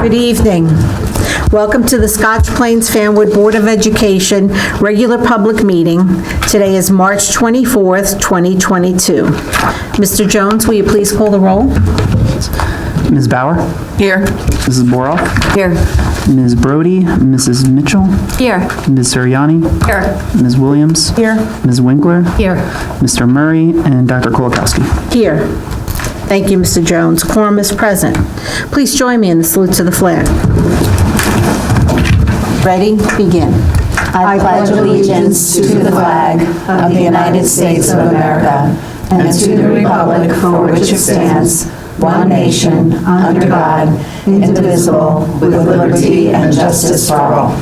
Good evening. Welcome to the Scotch Plains Fanwood Board of Education regular public meeting. Today is March 24th, 2022. Mr. Jones, will you please call the roll? Ms. Bauer? Here. Mrs. Boroff? Here. Ms. Brody? Mrs. Mitchell? Here. Ms. Suriani? Here. Ms. Williams? Here. Ms. Winkler? Here. Mr. Murray? And Dr. Kolakowski. Here. Thank you, Mr. Jones. Quorum is present. Please join me in the salute to the flag. Ready? Begin. I pledge allegiance to the flag of the United States of America and to the republic for which it stands, one nation, under God, indivisible, with liberty and justice for all.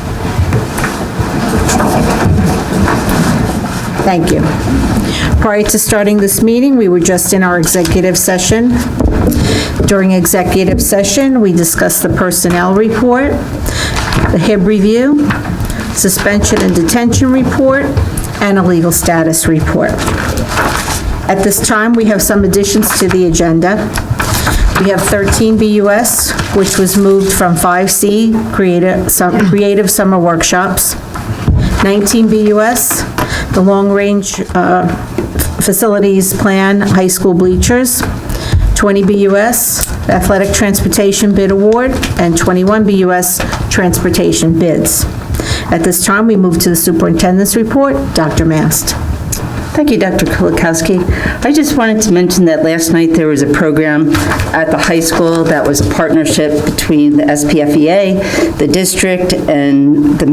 Thank you. Prior to starting this meeting, we were just in our executive session. During executive session, we discussed the personnel report, the HIB review, suspension and detention report, and a legal status report. At this time, we have some additions to the agenda. We have 13 BUS, which was moved from 5C, Creative Summer Workshops. 19 BUS, the Long Range Facilities Plan, High School Bleachers. 20 BUS, Athletic Transportation Bid Award, and 21 BUS, Transportation Bids. At this time, we move to the Superintendent's Report. Dr. Mast. Thank you, Dr. Kolakowski. I just wanted to mention that last night there was a program at the high school that was a partnership between the Spfboe, the district, and the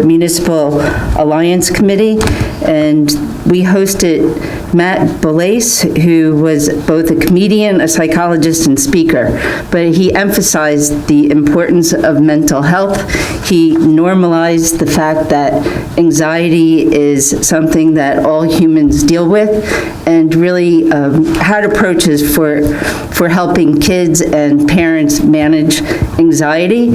Municipal Alliance Committee, and we hosted Matt Belace, who was both a comedian, a psychologist, and speaker, but he emphasized the importance of mental health. He normalized the fact that anxiety is something that all humans deal with, and really had approaches for helping kids and parents manage anxiety.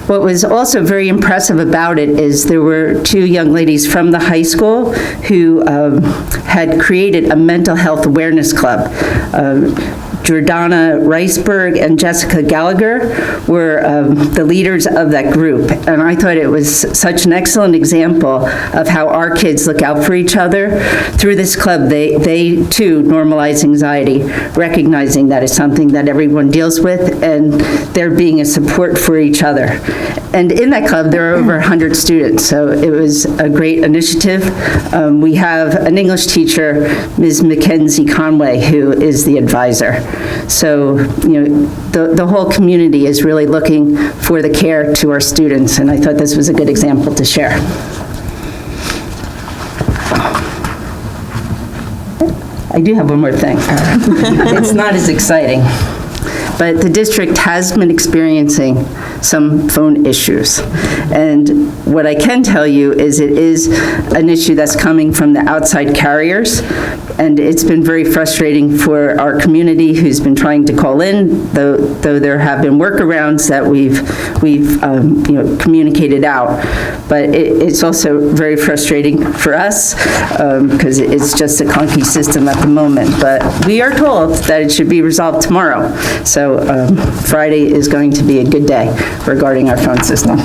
What was also very impressive about it is there were two young ladies from the high school who had created a mental health awareness club. Jordana Riceberg and Jessica Gallagher were the leaders of that group, and I thought it was such an excellent example of how our kids look out for each other. Through this club, they too normalize anxiety, recognizing that it's something that everyone deals with, and they're being a support for each other. And in that club, there are over 100 students, so it was a great initiative. We have an English teacher, Ms. Mackenzie Conway, who is the advisor. So, the whole community is really looking for the care to our students, and I thought this was a good example to share. I do have one more thing. It's not as exciting, but the district has been experiencing some phone issues. And what I can tell you is it is an issue that's coming from the outside carriers, and it's been very frustrating for our community who's been trying to call in, though there have been workarounds that we've communicated out. But it's also very frustrating for us because it's just a clunky system at the moment. But we are told that it should be resolved tomorrow. So Friday is going to be a good day regarding our phone system.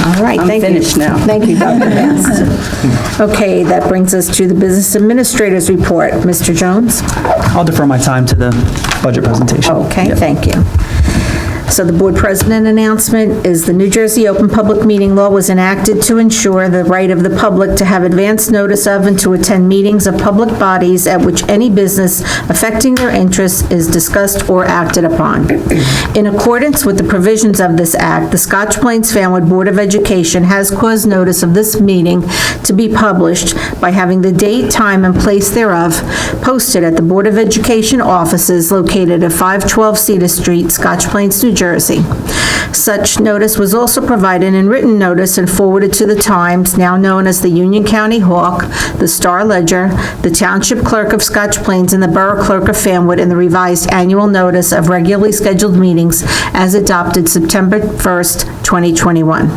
All right, I'm finished now. Thank you, Dr. Mast. Okay, that brings us to the Business Administrator's Report. Mr. Jones? I'll defer my time to the budget presentation. Okay, Yep. thank you. So the board president announcement is the New Jersey Open Public Meeting Law was enacted to ensure the right of the public to have advance notice of and to attend meetings of public bodies at which any business affecting their interests is discussed or acted upon. In accordance with the provisions of this act, the Scotch Plains Fanwood Board of Education has caused notice of this meeting to be published by having the date, time, and place thereof posted at the Board of Education offices located at 512 Cedar Street, Scotch Plains, New Jersey. Such notice was also provided in written notice and forwarded to the Times, now known as the Union County Hawk, the Star Ledger, the Township Clerk of Scotch Plains, and the Borough Clerk of Fanwood in the revised annual notice of regularly scheduled meetings as adopted September 1st, 2021.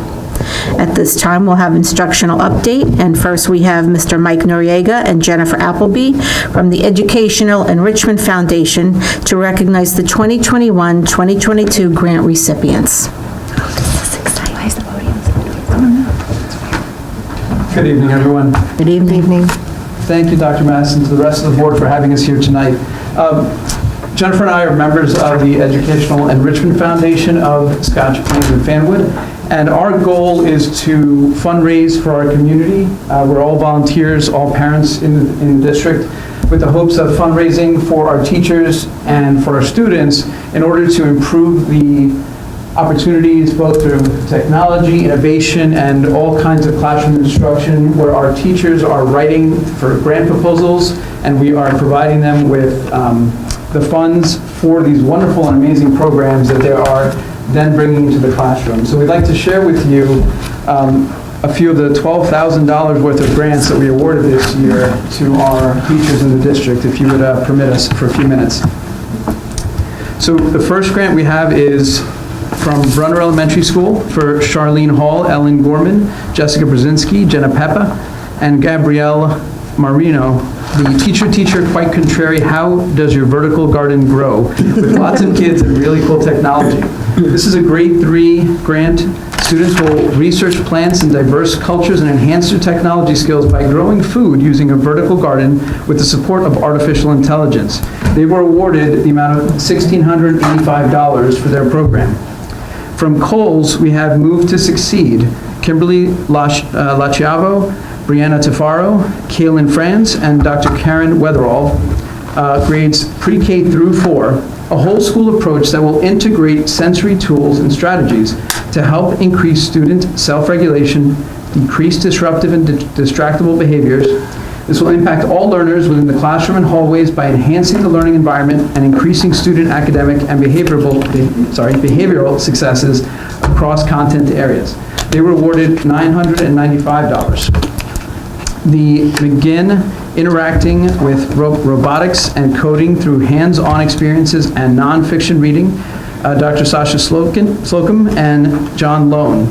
At this time, we'll have instructional update, and first we have Mr. Mike Noriega and Jennifer Appleby from the Educational Enrichment Foundation to recognize the 2021-2022 grant recipients. Good evening, everyone. Good evening. Thank you, Dr. Madison, and to the rest of the board for having us here tonight. Jennifer and I are members of the Educational Enrichment Foundation of Scotch Plains and Fanwood, and our goal is to fundraise for our community. We're all volunteers, all parents in the district, with the hopes of fundraising for our teachers and for our students in order to improve the opportunities both through technology, innovation, and all kinds of classroom instruction where our teachers are writing for grant proposals and we are providing them with the funds for these wonderful and amazing programs that they are then bringing to the classroom. So we'd like to share with you a few of the $12,000 worth of grants that we awarded this year to our teachers in the district, if you would permit us for a few minutes. So the first grant we have is from Brunner Elementary School for Charlene Hall, Ellen Gorman, Jessica Brzezinski, Jenna Peppa, and Gabrielle Marino. The teacher, quite contrary, how does your vertical garden grow? With lots of kids and really cool technology. This is a grade 3 grant. Students will research plants and diverse cultures and enhance their technology skills by growing food using a vertical garden with the support of artificial intelligence. They were awarded the amount of $1,685 for their program. From Kohl's, we have Move to Succeed, Kimberly Lachiavo, Brianna Tafaro, Kaylin Franz, and Dr. Karen Weatherall, grades pre-K through 4, a whole school approach that will integrate sensory tools and strategies to help increase student self-regulation, decrease disruptive and distractible behaviors. This will impact all learners within the classroom and hallways by enhancing the learning environment and increasing student academic and behavioral successes across content areas. They were awarded $995. The McGinn Interacting with Robotics and Coding Through Hands-On Experiences and Nonfiction Reading, Dr. Sasha Slocum and John Lone.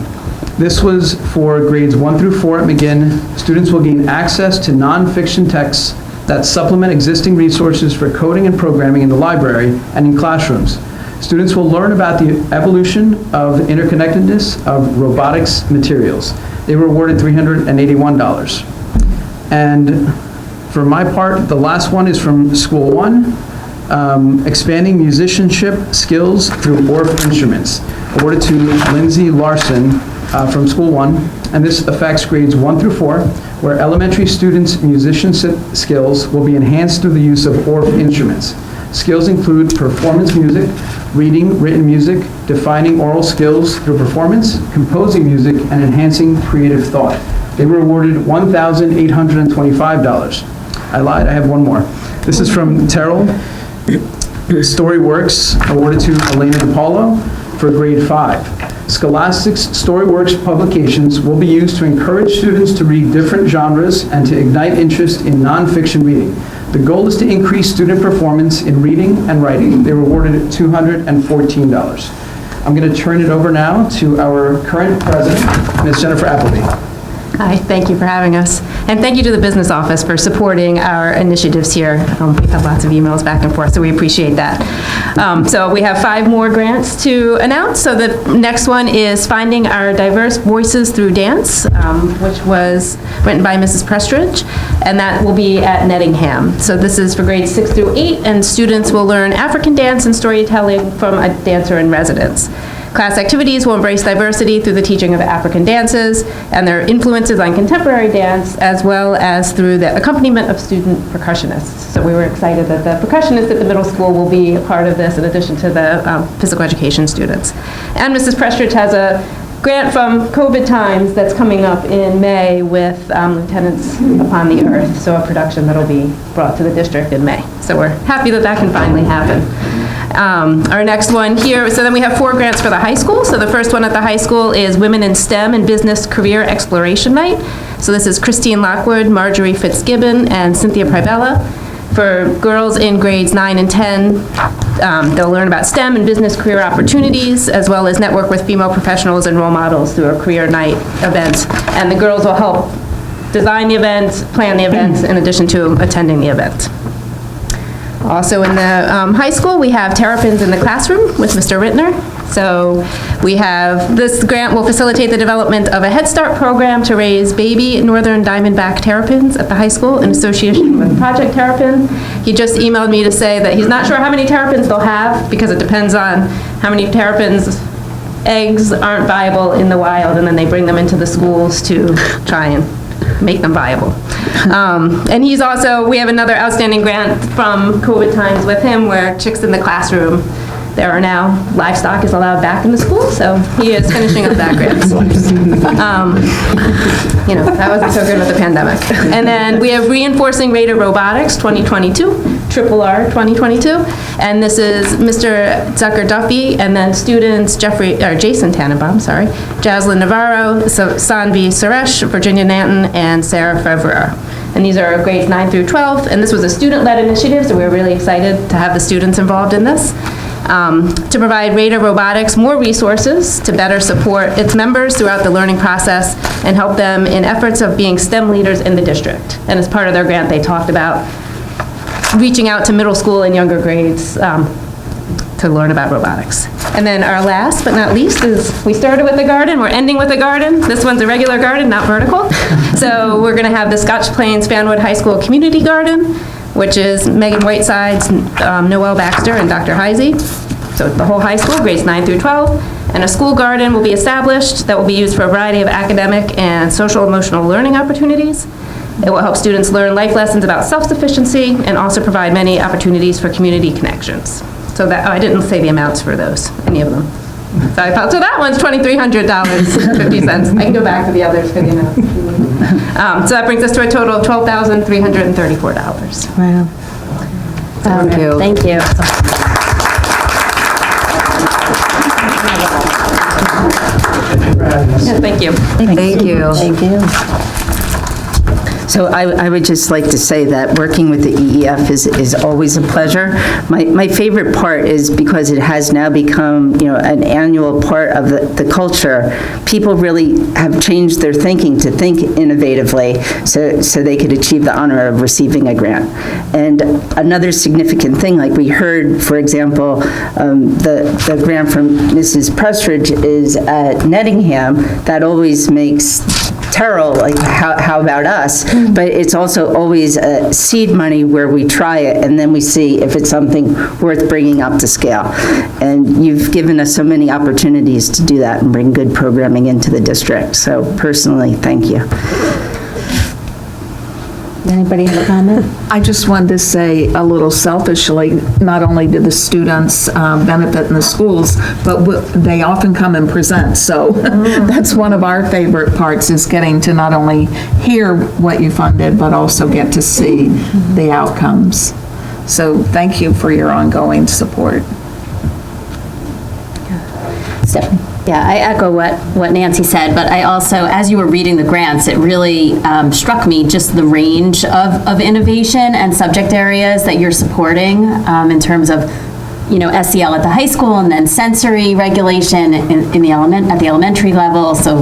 This was for grades 1 through 4 at McGinn. Students will gain access to nonfiction texts that supplement existing resources for coding and programming in the library and in classrooms. Students will learn about the evolution of interconnectedness of robotics materials. They were awarded $381. And for my part, the last one is from School 1, Expanding Musicianship Skills Through Orff Instruments, awarded to Lindsay Larson from School 1, and this affects grades 1 through 4, where elementary students' musicianship skills will be enhanced through the use of Orff instruments. Skills include performance music, reading written music, defining oral skills through performance, composing music, and enhancing creative thought. They were awarded $1,825. I lied, I have one more. This is from Terrell Storyworks, awarded to Elena DePaulo for grade 5. Scholastic's Storyworks publications will be used to encourage students to read different genres and to ignite interest in nonfiction reading. The goal is to increase student performance in reading and writing. They were awarded $214. I'm going to turn it over now to our current president, Ms. Jennifer Appleby. Hi, thank you for having us. And thank you to the business office for supporting our initiatives here. We've had lots of emails back and forth, so we appreciate that. So we have 5 more grants to announce. So the next one is Finding Our Diverse Voices Through Dance, which was written by Mrs. Prestridge, and that will be at Nettingham. So this is for grades 6 through 8, and students will learn African dance and storytelling from a dancer in residence. Class activities will embrace diversity through the teaching of African dances and their influences on contemporary dance, as well as through the accompaniment of student percussionists. So we were excited that the percussionists at the middle school will be a part of this in addition to the physical education students. And Mrs. Prestridge has a grant from COVID times that's coming up in May with Lieutenants Upon the Earth, so a production that'll be brought to the district in May. So we're happy that that can finally happen. Our next one here, so then we have 4 grants for the high school. So the first one at the high school is Women in STEM and Business Career Exploration Night. So this is Christine Lockwood, Marjorie Fitzgibbon, and Cynthia Privella. For girls in grades 9 and 10, they'll learn about STEM and business career opportunities, as well as network with female professionals and role models through a career night event. And the girls will help design the events, plan the events, in addition to attending the event. Also in the high school, we have terrapins in the classroom with Mr. Rittner. So we have, this grant will facilitate the development of a Head Start program to raise baby northern diamondback terrapins at the high school in association with Project Terrapin. He just emailed me to say that he's not sure how many terrapins they'll have because it depends on how many terrapins eggs aren't viable in the wild, and then they bring them into the schools to try and make them viable. And he's also, we have another outstanding grant from COVID times with him where chicks in the classroom, there are now, livestock is allowed back in the school, so he is finishing up that grant. You know, that wasn't so good with the pandemic. And then we have Reinforcing Radar Robotics 2022, RRR 2022, and this is Mr. Zucker Duffy, and then students Jason Tannenbaum, Jaslyn Navarro, Sanvi Suresh, Virginia Nanton, and Sarah Fevrer. And these are grades 9 through 12, and this was a student-led initiative, so we're really excited to have the students involved in this. To provide Radar Robotics more resources to better support its members throughout the learning process and help them in efforts of being STEM leaders in the district. And as part of their grant, they talked about reaching out to middle school and younger grades to learn about robotics. And then our last but not least is, we started with the garden, we're ending with the garden. This one's a regular garden, not vertical. So we're gonna have the Scotch Plains Fanwood High School Community Garden, which is Megan Whiteside's, Noelle Baxter, and Dr. Heisey. So the whole high school, grades 9 through 12. And a school garden will be established that will be used for a variety of academic and social emotional learning opportunities. It will help students learn life lessons about self-sufficiency and also provide many opportunities for community connections. So that, I didn't say the amounts for those, any of them. So I thought, so that one's $23,00.50. I can go back to the others for the amounts. So that brings us to a total of $12,334. Wow. Thank you. Thank you. Yeah, thank you. Thank you. Thank you. So I would just like to say that working with the EEF is always a pleasure. My favorite part is because it has now become, you know, an annual part of the culture. People really have changed their thinking to think innovatively so they could achieve the honor of receiving a grant. And another significant thing, like we heard, for example, the grant from Mrs. Prestridge is at Nettingham. That always makes Terrell, like, how about us? But it's also always seed money where we try it and then we see if it's something worth bringing up to scale. And you've given us so many opportunities to do that and bring good programming into the district. So personally, thank you. Anybody have a comment? I just wanted to say a little selfishly, not only do the students benefit in the schools, but they often come and present. So that's one of our favorite parts, is getting to not only hear what you funded, but also get to see the outcomes. So thank you for your ongoing support. Stephanie. Yeah, I echo what Nancy said, but I also, as you were reading the grants, it really struck me just the range of innovation and subject areas that you're supporting in terms of, you know, SEL at the high school, and then sensory regulation at the elementary level, so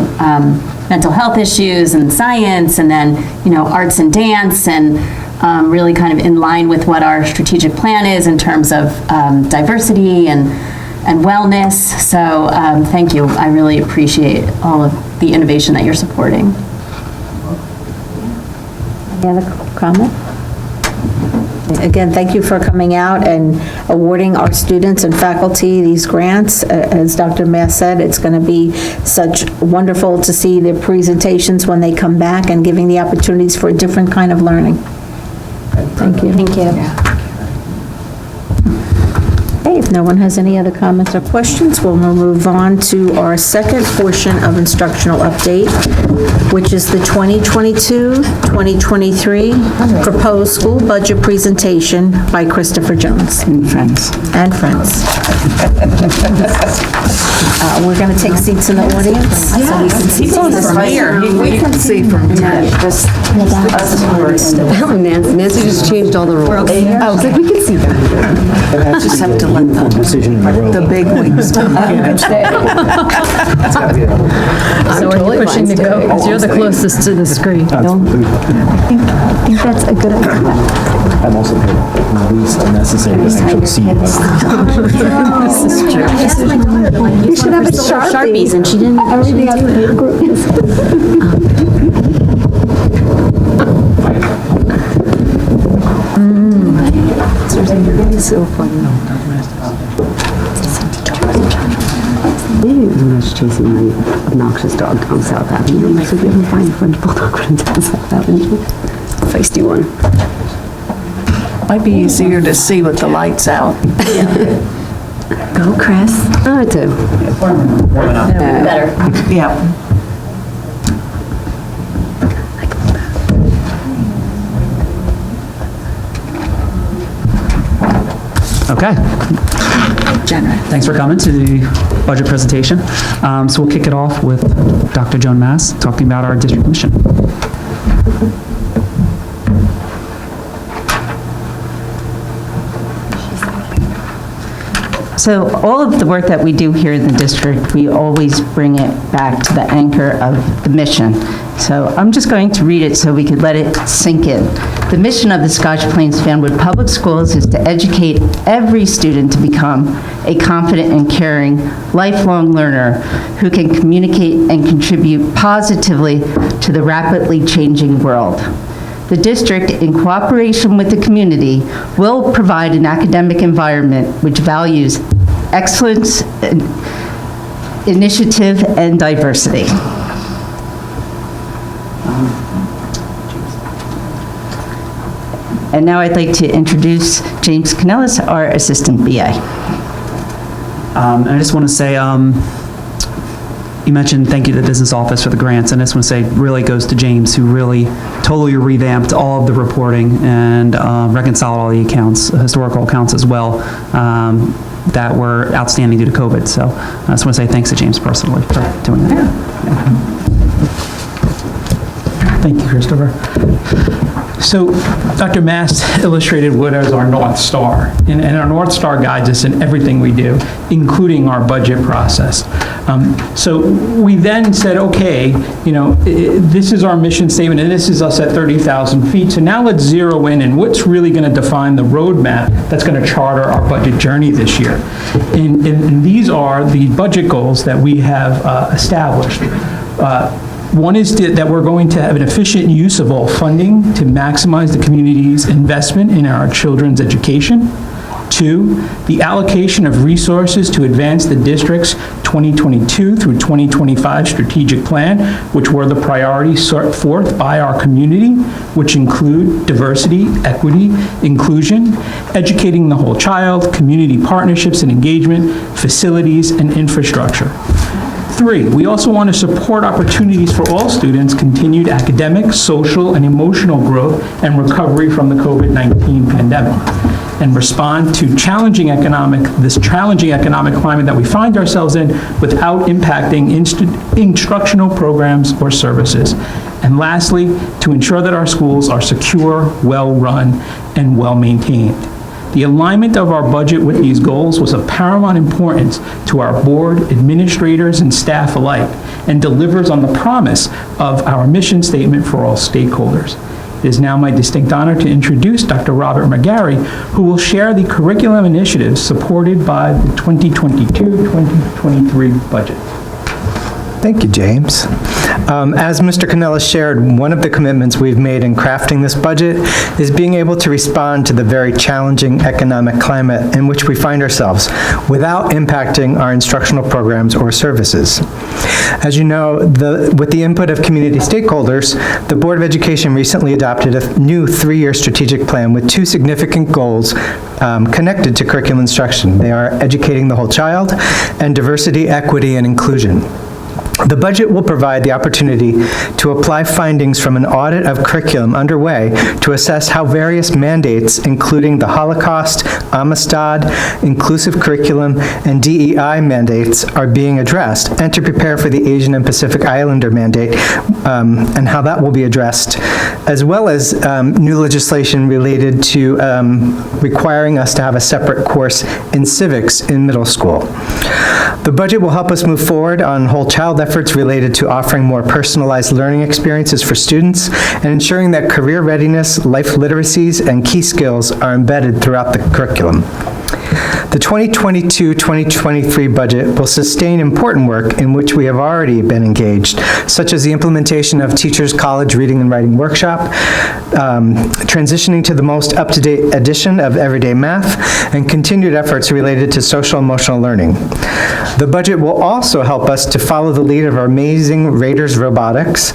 mental health issues and science, and then, you know, arts and dance, and really kind of in line with what our strategic plan is in terms of diversity and wellness. So thank you. I really appreciate all of the innovation that you're supporting. Any other comment? Again, thank you for coming out and awarding our students and faculty these grants. As Dr. Mass said, it's going to be such wonderful to see their presentations when they come back and giving the opportunities for a different kind of learning. Thank you. Thank you. Okay, if no one has any other comments or questions, we'll move on to our second portion of instructional update, which is the 2022-2023 proposed school budget presentation by Christopher Jones. And friends. And friends. We're going to take seats in the audience. So we can see from here. We can see from here. Nancy just changed all the rules. Oh, okay. We can see them. I just have to let the big wigs come in. So are you pushing to go? Because you're the closest to the screen. I think that's a good idea. I'm also the least unnecessary to actually see. This is true. You should have a Sharpies, and she didn't. Everything else in the group is. So funny. Maybe I'm just chasing my obnoxious dog down South Avenue. So we can find a French bulldog running down South Avenue. Feisty one. Might be easier to see with the lights out. Go, Chris. I do. Better. Yeah. Okay. Thanks for coming to the budget presentation. So we'll kick it off with Dr. Joan Mass talking about our district mission. So all of the work that we do here in the district, we always bring it back to the anchor of the mission. So I'm just going to read it so we could let it sink in. The mission of the Scotch Plains Fanwood Public Schools is to educate every student to become a confident and caring lifelong learner who can communicate and contribute positively to the rapidly changing world. The district, in cooperation with the community, will provide an academic environment which values excellence, initiative, and diversity. And now I'd like to introduce James Canellis, our Assistant BA. I just want to say, you mentioned thank you to the business office for the grants, and I just want to say really goes to James, who really totally revamped all of the reporting and reconciled all the accounts, historical accounts as well, that were outstanding due to COVID. So I just want to say thanks to James personally for doing that. Yeah. Thank you, Christopher. So Dr. Mast illustrated wood as our North Star, and our North Star guides us in everything we do, including our budget process. So we then said, okay, this is our mission statement, and this is us at 30,000 feet, so now let's zero in and what's really going to define the roadmap that's going to charter our budget journey this year. And these are the budget goals that we have established. One is that we're going to have an efficient use of all funding to maximize the community's investment in our children's education. 2, the allocation of resources to advance the district's 2022 through 2025 strategic plan, which were the priorities set forth by our community, which include diversity, equity, inclusion, educating the whole child, community partnerships and engagement, facilities, and infrastructure. 3, we also want to support opportunities for all students' continued academic, social, and emotional growth and recovery from the COVID-19 pandemic, and respond to this challenging economic climate that we find ourselves in without impacting instructional programs or services. And lastly, to ensure that our schools are secure, well-run, and well-maintained. The alignment of our budget with these goals was of paramount importance to our board, administrators, and staff alike, and delivers on the promise of our mission statement for all stakeholders. It is now my distinct honor to introduce Dr. Robert McGarry, who will share the curriculum initiatives supported by the 2022-2023 budget. Thank you, James. As Mr. Canellis shared, one of the commitments we've made in crafting this budget is being able to respond to the very challenging economic climate in which we find ourselves without impacting our instructional programs or services. As you know, with the input of community stakeholders, the Board of Education recently adopted a new 3-year strategic plan with 2 significant goals connected to curriculum instruction. They are educating the whole child and diversity, equity, and inclusion. The budget will provide the opportunity to apply findings from an audit of curriculum underway to assess how various mandates, including the Holocaust, Amistad, inclusive curriculum, and DEI mandates, are being addressed, and to prepare for the Asian and Pacific Islander mandate and how that will be addressed, as well as new legislation related to requiring us to have a separate course in civics in middle school. The budget will help us move forward on whole child efforts related to offering more personalized learning experiences for students and ensuring that career readiness, life literacies, and key skills are embedded throughout the curriculum. The 2022-2023 budget will sustain important work in which we have already been engaged, such as the implementation of Teachers College Reading and Writing Workshop, transitioning to the most up-to-date edition of Everyday Math, and continued efforts related to social-emotional learning. The budget will also help us to follow the lead of our amazing Raiders Robotics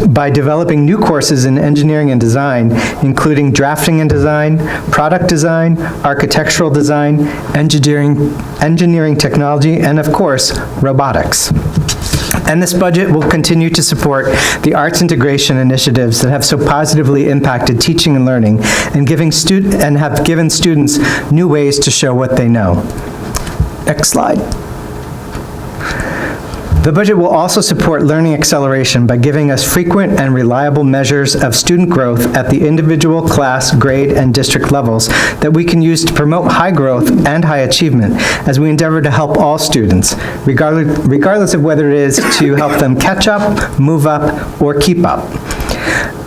by developing new courses in engineering and design, including drafting and design, product design, architectural design, engineering technology, and of course, robotics. And this budget will continue to support the arts integration initiatives that have so positively impacted teaching and learning and have given students new ways to show what they know. Next slide. The budget will also support learning acceleration by giving us frequent and reliable measures of student growth at the individual, class, grade, and district levels that we can use to promote high growth and high achievement as we endeavor to help all students, regardless of whether it is to help them catch up, move up, or keep up.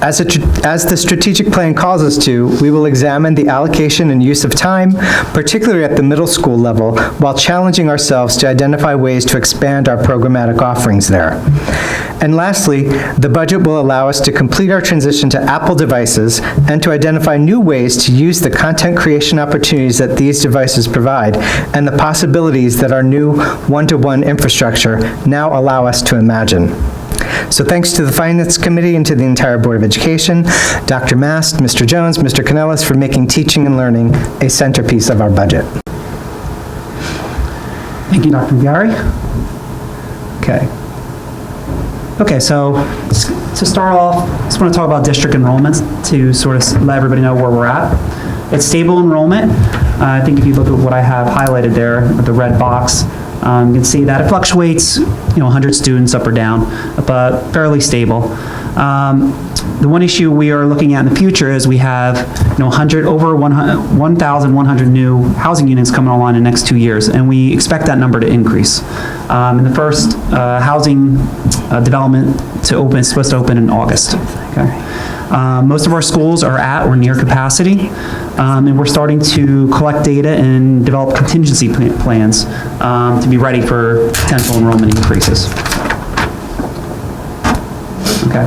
As the strategic plan calls us to, we will examine the allocation and use of time, particularly at the middle school level, while challenging ourselves to identify ways to expand our programmatic offerings there. And lastly, the budget will allow us to complete our transition to Apple devices and to identify new ways to use the content creation opportunities that these devices provide and the possibilities that our new one-to-one infrastructure now allow us to imagine. So thanks to the Finance Committee and to the entire Board of Education, Dr. Mast, Mr. Jones, Mr. Kanellis for making teaching and learning a centerpiece of our budget. Thank you, Dr. Gary. Okay, so to start off, I just want to talk about district enrollments to sort of let everybody know where we're at. It's stable enrollment. I think if you look at what I have highlighted there with the red box, you can see that it fluctuates, 100 students up or down, but fairly stable. The one issue we are looking at in the future is we have, 1,100 new housing units coming online in the next 2 years, and we expect that number to increase. And the first housing development is supposed to open in August. Okay. Most of our schools are at or near capacity, and we're starting to collect data and develop contingency plans to be ready for potential enrollment increases. Okay,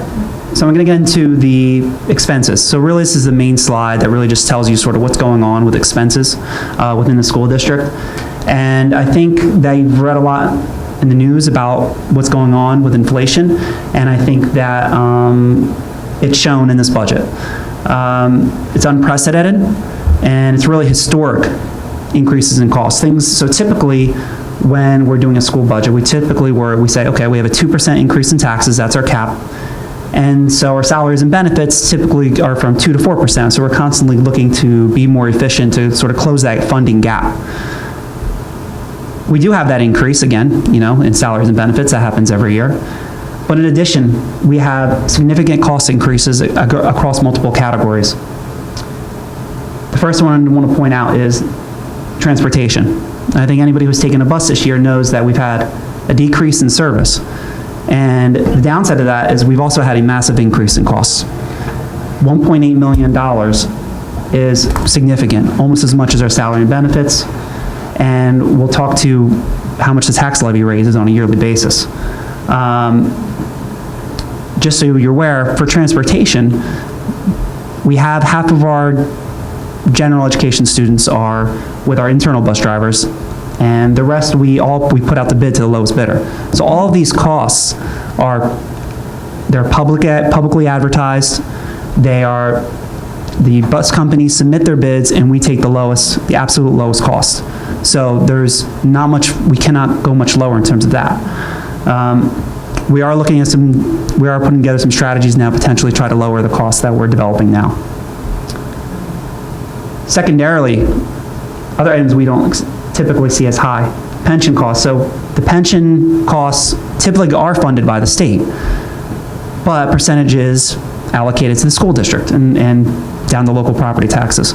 so I'm going to get into the expenses. So really this is the main slide that really just tells you sort of what's going on with expenses within the school district. And I think that you've read a lot in the news about what's going on with inflation, and I think that it's shown in this budget. It's unprecedented, and it's really historic increases in costs. So typically, when we're doing a school budget, we say, okay, we have a 2% increase in taxes, that's our cap. And so our salaries and benefits typically are from 2 to 4%, so we're constantly looking to be more efficient to sort of close that funding gap. We do have that increase, again, in salaries and benefits, that happens every year. But in addition, we have significant cost increases across multiple categories. The first one I want to point out is transportation. I think anybody who's taken a bus this year knows that we've had a decrease in service. And the downside of that is we've also had a massive increase in costs. $1.8 million is significant, almost as much as our salary and benefits. And we'll talk to how much the tax levy raises on a yearly basis. Just so you're aware, for transportation, we have half of our general education students are with our internal bus drivers, and the rest we put out the bid to the lowest bidder. So all of these costs they're publicly advertised. The bus companies submit their bids, and we take the absolute lowest cost. So there's not much, we cannot go much lower in terms of that. We are looking at we are putting together some strategies now, potentially try to lower the costs that we're developing now. Secondarily, other items we don't typically see as high, pension costs. So the pension costs typically are funded by the state, but percentage is allocated to the school district and down the local property taxes.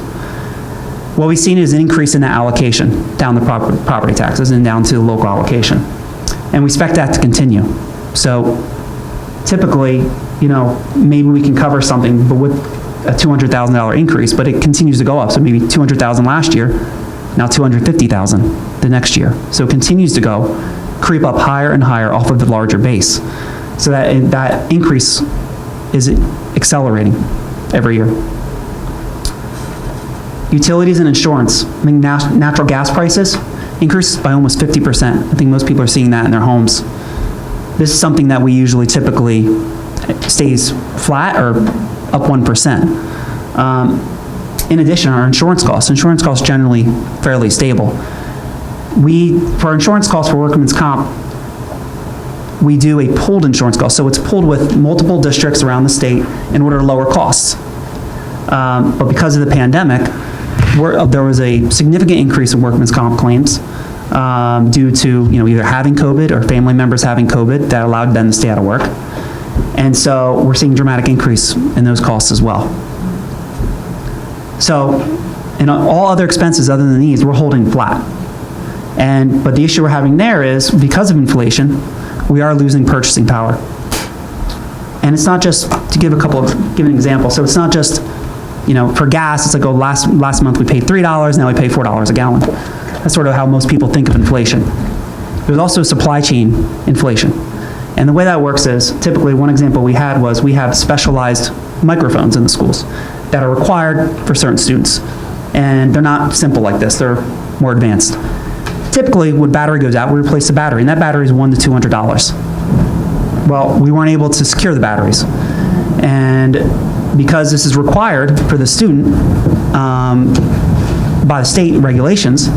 What we've seen is an increase in the allocation down the property taxes and down to the local allocation. And we expect that to continue. So typically, maybe we can cover something, but with a $200,000 increase, but it continues to go up. So maybe $200,000 last year, now $250,000 the next year. So it continues to creep up higher and higher off of the larger base. So that increase is accelerating every year. Utilities and insurance. I mean, natural gas prices increased by almost 50%. I think most people are seeing that in their homes. This is something that we usually typically stays flat or up 1%. In addition, our insurance costs generally fairly stable. For our insurance costs for workman's comp, we do a pooled insurance cost. So it's pooled with multiple districts around the state in order to lower costs. But because of the pandemic, there was a significant increase in workman's comp claims due to either having COVID or family members having COVID that allowed them to stay out of work. And so we're seeing a dramatic increase in those costs as well. So in all other expenses other than these, we're holding flat. But the issue we're having there is because of inflation, we are losing purchasing power. And it's not just, to give an example, so it's not just, for gas, it's like, last month we paid $3, now we pay $4 a gallon. That's sort of how most people think of inflation. There's also supply chain inflation. And the way that works is, typically one example we had was we have specialized microphones in the schools that are required for certain students. And they're not simple like this, they're more advanced. Typically, when battery goes out, we replace the battery, and that battery is $100 to $200. Well, we weren't able to secure the batteries. And because this is required for the student by the state regulations,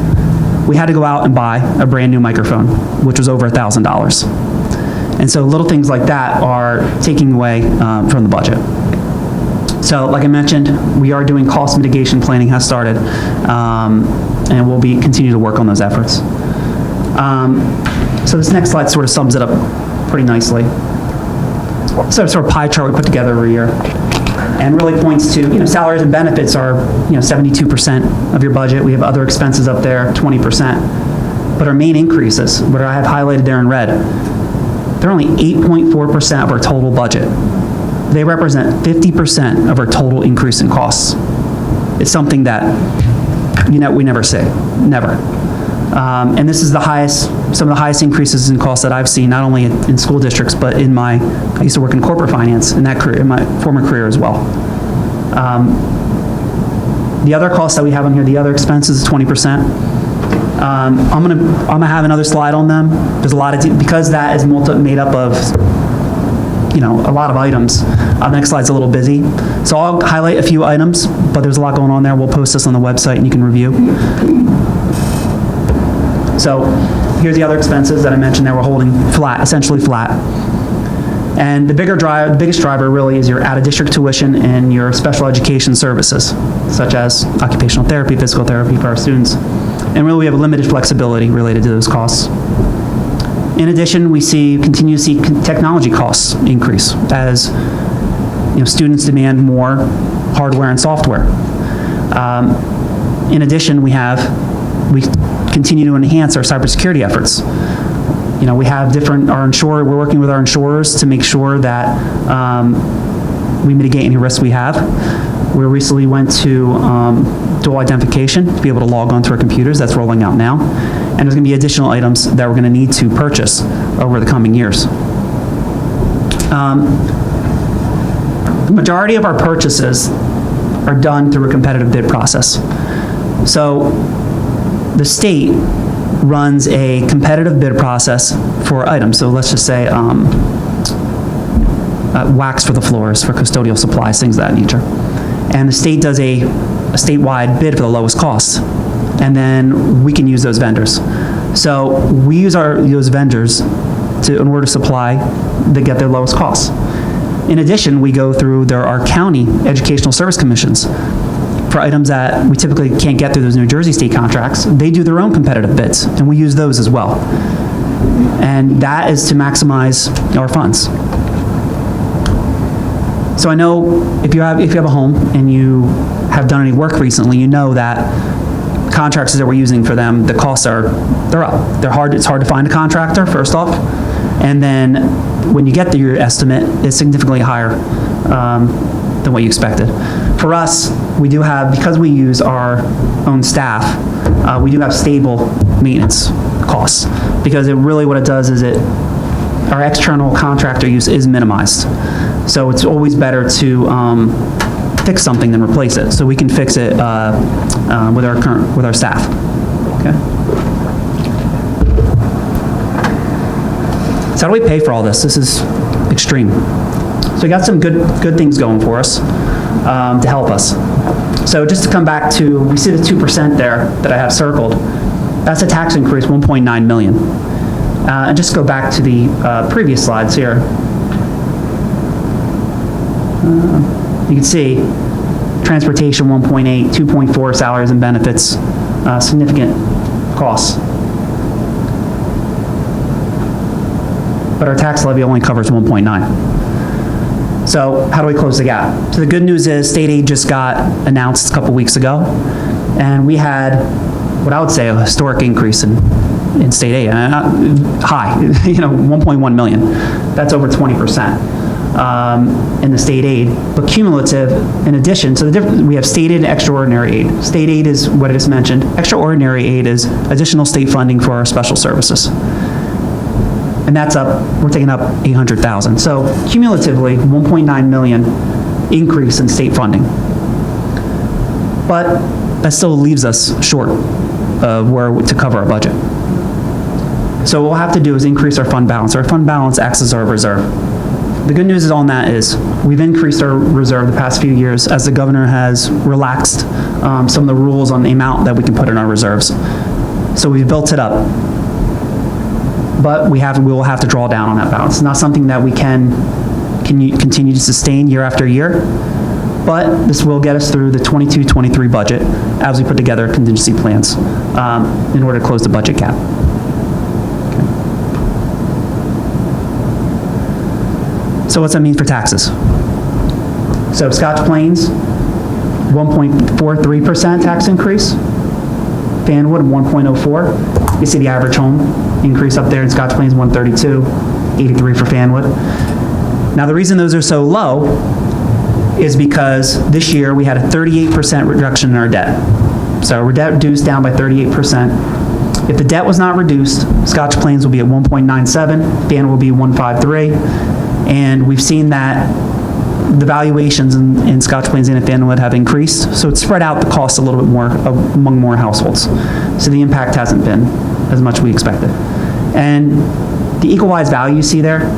we had to go out and buy a brand new microphone, which was over $1,000. And so little things like that are taking away from the budget. So like I mentioned, we are doing cost mitigation planning has started, and we'll continue to work on those efforts. So this next slide sort of sums it up pretty nicely. So sort of pie chart we put together every year, and really points to, salaries and benefits are, 72% of your budget. We have other expenses up there, 20%. But our main increases, what I have highlighted there in red, they're only 8.4% of our total budget. They represent 50% of our total increase in costs. It's something that, we never say, never. And this is some of the highest increases in costs that I've seen, not only in school districts, but I used to work in corporate finance in my former career as well. The other costs that we have on here, the other expenses is 20%. I'm gonna have another slide on them. There's a lot of, because that is made up of, a lot of items. The next slide's a little busy. So I'll highlight a few items, but there's a lot going on there. We'll post this on the website and you can review. So here's the other expenses that I mentioned that we're holding flat, essentially flat. And the biggest driver really is your out-of-district tuition and your special education services, such as occupational therapy, physical therapy for our students. And really we have a limited flexibility related to those costs. In addition, we continue to see technology costs increase as students demand more hardware and software. In addition, we continue to enhance our cybersecurity efforts. We have we're working with our insurers to make sure that we mitigate any risks we have. We recently went to dual identification to be able to log onto our computers. That's rolling out now. And there's going to be additional items that we're going to need to purchase over the coming years. The majority of our purchases are done through a competitive bid process. So the state runs a competitive bid process for items. So let's just say wax for the floors, for custodial supplies, things of that nature. And the state does a statewide bid for the lowest cost. And then we can use those vendors. So we use those vendors in order to supply, they get their lowest costs. In addition, we go through, there are county educational service commissions for items that we typically can't get through those New Jersey state contracts. They do their own competitive bids, and we use those as well. And that is to maximize our funds. So I know if you have a home and you have done any work recently, you know that contractors that we're using for them, the costs they're up. It's hard to find a contractor, first off. And then when you get your estimate, it's significantly higher than what you expected. For us, we do have, because we use our own staff, we do have stable maintenance costs. Because what it does is our external contractor use is minimized. So it's always better to fix something than replace it. So we can fix it with our staff. Okay. So how do we pay for all this? This is extreme. So we got some good things going for us to help us. So just to come back to, we see the 2% there that I have circled. That's a tax increase, 1.9 million. And just go back to the previous slides here. You can see transportation 1.8, 2.4 salaries and benefits, significant costs. But our tax levy only covers 1.9. So how do we close the gap? So the good news is state aid just got announced a couple weeks ago, and we had what I would say a historic increase in state aid, high, 1.1 million. That's over 20% in the state aid, but cumulative in addition. So we have state aid and extraordinary aid. State aid is what I just mentioned. Extraordinary aid is additional state funding for our special services. And that's we're taking up 800,000. So cumulatively, 1.9 million increase in state funding. But that still leaves us short to cover our budget. So what we'll have to do is increase our fund balance. Our fund balance acts as our reserve. The good news on that is we've increased our reserve the past few years as the governor has relaxed some of the rules on the amount that we can put in our reserves. So we've built it up. But we will have to draw down on that balance. It's not something that we can continue to sustain year after year, but this will get us through the 22-23 budget as we put together contingency plans in order to close the budget gap. Okay. So what's that mean for taxes? So Scotch Plains, 1.43% tax increase. Fanwood, 1.04. You see the average home increase up there in Scotch Plains, 132, 83 for Fanwood. Now the reason those are so low is because this year we had a 38% reduction in our debt. So our debt reduced down by 38%. If the debt was not reduced, Scotch Plains will be at 1.97, Fanwood will be 153, and we've seen that the valuations in Scotch Plains and Fanwood have increased, so it's spread out the cost a little bit more among more households. So the impact hasn't been as much as we expected. And the equalized value you see there,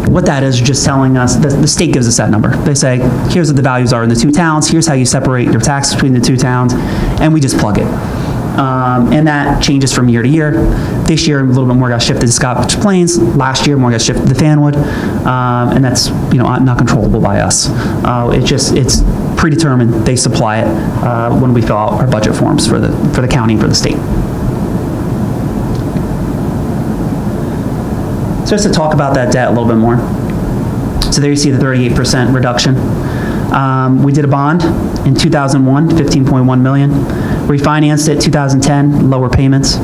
what that is just telling us, the state gives us that number. They say, here's what the values are in the two towns, here's how you separate your taxes between the two towns, and we just plug it. And that changes from year to year. This year, a little bit more got shifted to Scotch Plains. Last year, more got shifted to Fanwood. And that's, not controllable by us. It's predetermined. They supply it when we fill out our budget forms for the county and for the state. So just to talk about that debt a little bit more. So there you see the 38% reduction. We did a bond in 2001, 15.1 million. Refinanced it 2010, lower payments.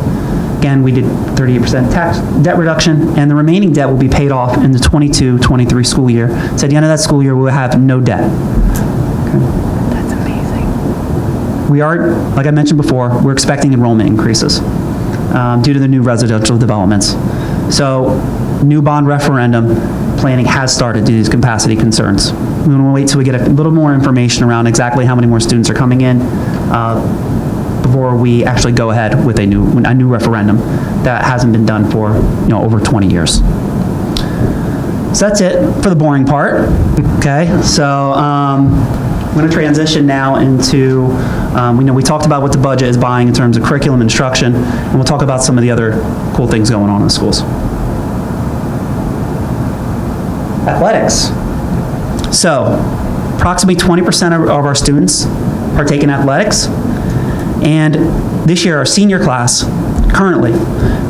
Again, we did 38% tax debt reduction, and the remaining debt will be paid off in the 22-23 school year. So at the end of that school year, we'll have no debt. Okay. That's amazing. We are, like I mentioned before, we're expecting enrollment increases due to the new residential developments. So new bond referendum planning has started due to these capacity concerns. We want to wait till we get a little more information around exactly how many more students are coming in before we actually go ahead with a new referendum that hasn't been done for over 20 years. So that's it for the boring part. Okay, so I'm going to transition now into we talked about what the budget is buying in terms of curriculum instruction, and we'll talk about some of the other cool things going on in the schools. Athletics. So, approximately 20% of our students partake in athletics. And this year, our senior class, currently,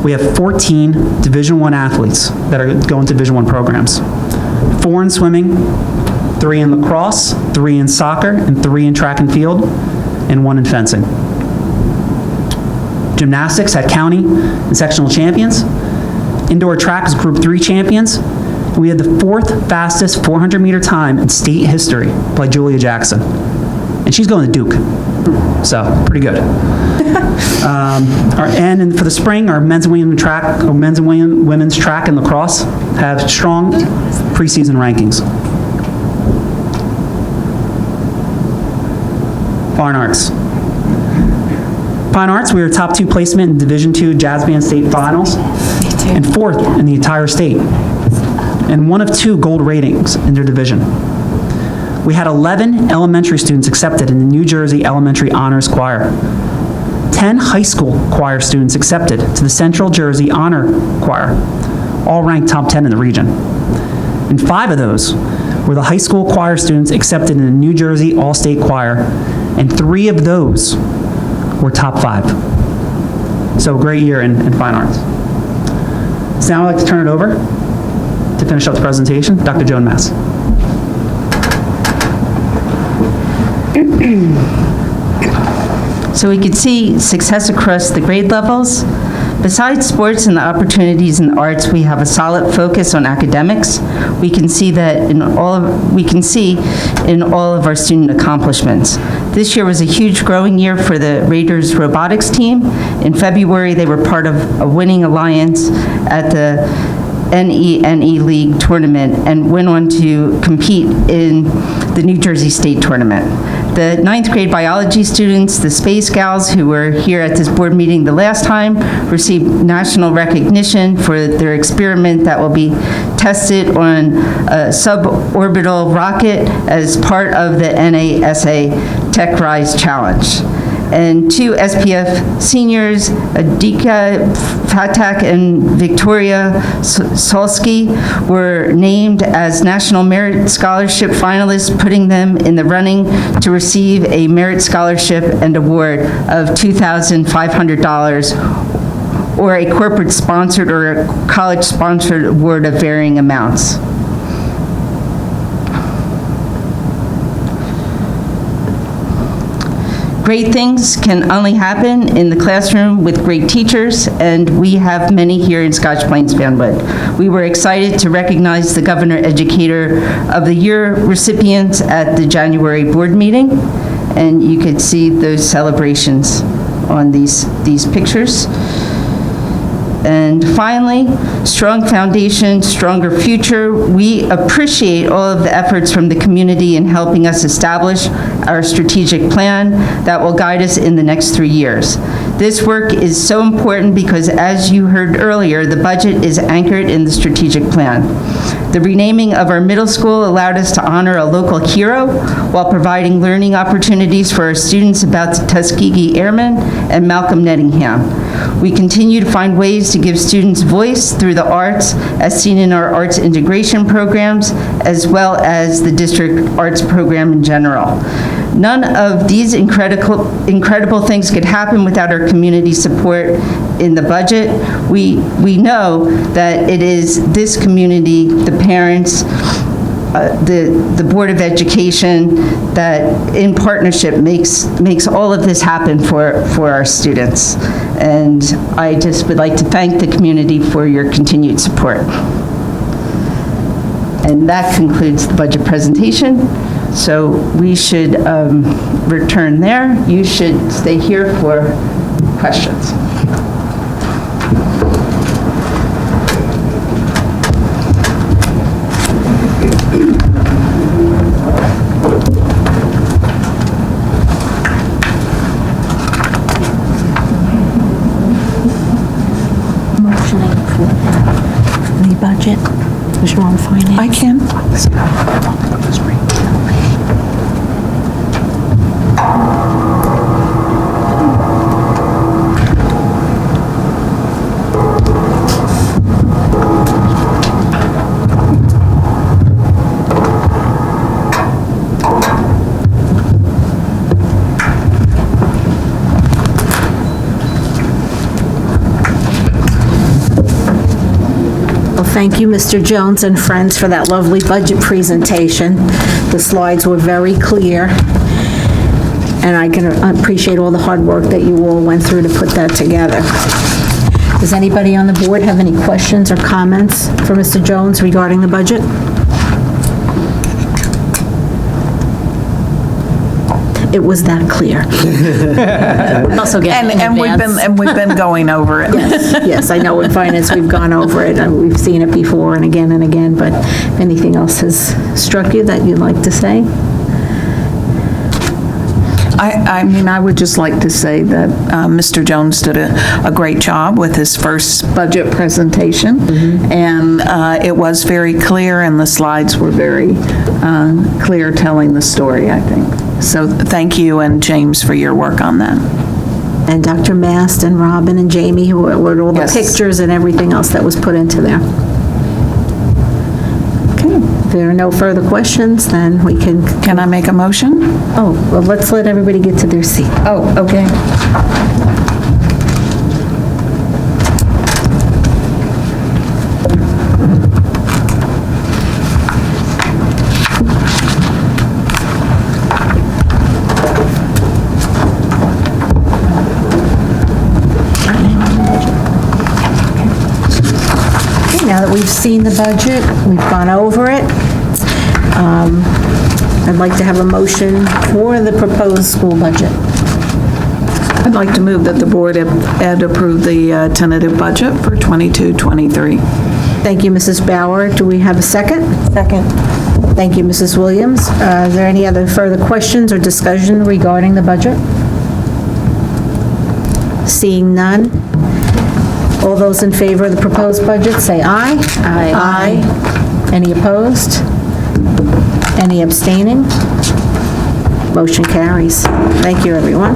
we have 14 Division I athletes that are going to Division I programs. 4 in swimming, 3 in lacrosse, 3 in soccer, and 3 in track and field, and 1 in fencing. Gymnastics had county and sectional champions. Indoor track is Group 3 champions. And we had the 4th fastest 400-meter time in state history by Julia Jackson. And she's going to Duke. So, pretty good. And for the spring, our men's and women's track and lacrosse have strong preseason rankings. Fine arts. Fine arts, we were top 2 placement in Division II Jazz Band State Finals, and 4th in the entire state, and 1 of 2 gold ratings in their division. We had 11 elementary students accepted in the New Jersey Elementary Honors Choir. 10 high school choir students accepted to the Central Jersey Honor Choir, all ranked top 10 in the region. And 5 of those were the high school choir students accepted in the New Jersey All-State Choir, and 3 of those were top 5. So a great year in fine arts. So now I'd like to turn it over to finish up the presentation, Dr. Joan Mass. So we could see success across the grade levels. Besides sports and the opportunities in the arts, we have a solid focus on academics. We can see that in all of our student accomplishments. This year was a huge growing year for the Raiders robotics team. In February, they were part of a winning alliance at the NENE League tournament and went on to compete in the New Jersey State tournament. The 9th grade biology students, the Space Gals, who were here at this board meeting the last time, received national recognition for their experiment that will be tested on a suborbital rocket as part of the NASA Tech Rise Challenge. And 2 SPF seniors, Adika Fatak and Victoria Solsky, were named as National Merit Scholarship finalists, putting them in the running to receive a merit scholarship and award of $2,500 or a corporate-sponsored or a college-sponsored award of varying amounts. Great things can only happen in the classroom with great teachers, and we have many here in Scotch Plains Fanwood. We were excited to recognize the Governor Educator of the Year recipients at the January board meeting, and you could see those celebrations on these pictures. And finally, strong foundation, stronger future. We appreciate all of the efforts from the community in helping us establish our strategic plan that will guide us in the next 3 years. This work is so important because, as you heard earlier, the budget is anchored in the strategic plan. The renaming of our middle school allowed us to honor a local hero while providing learning opportunities for our students about the Tuskegee Airmen and Malcolm Nettingham. We continue to find ways to give students voice through the arts, as seen in our arts integration programs, as well as the district arts program in general. None of these incredible things could happen without our community support in the budget. We know that it is this community, the parents, the Board of Education, that in partnership makes all of this happen for our students. And I just would like to thank the community for your continued support. And that concludes the budget presentation. So we should return there. You should stay here for questions. Motioning for the budget. Is your on finance? I can. Thank you, Mr. Jones and friends, for that lovely budget presentation. The slides were very clear, and I can appreciate all the hard work that you all went through to put that together. Does anybody on the board have any questions or comments for Mr. Jones regarding the budget? It was that clear. Also getting in advance. And we've been going over it. Yes, I know in finance we've gone over it, and we've seen it before and again, but if anything else has struck you that you'd like to say? I mean, I would just like to say that Mr. Jones did a great job with his first budget presentation, and it was very clear, and the slides were very clear telling the story, I think. So thank you and James for your work on that. And Dr. Mast and Robin and Jamie, who wrote all the Yes. pictures and everything else that was put into there. Okay, if there are no further questions, then we can... Can I make a motion? Oh, well, let's let everybody get to their seat. Oh, okay. Now that we've seen the budget, we've gone over it, I'd like to have a motion for the proposed school budget. I'd like to move that the board approve the tentative budget for 22-23. Thank you, Mrs. Bauer. Do we have a second? Second. Thank you, Mrs. Williams. Is there any other further questions or discussion regarding the budget? Seeing none. All those in favor of the proposed budget, say aye. Aye. Aye. Any opposed? Any abstaining? Motion carries. Thank you, everyone.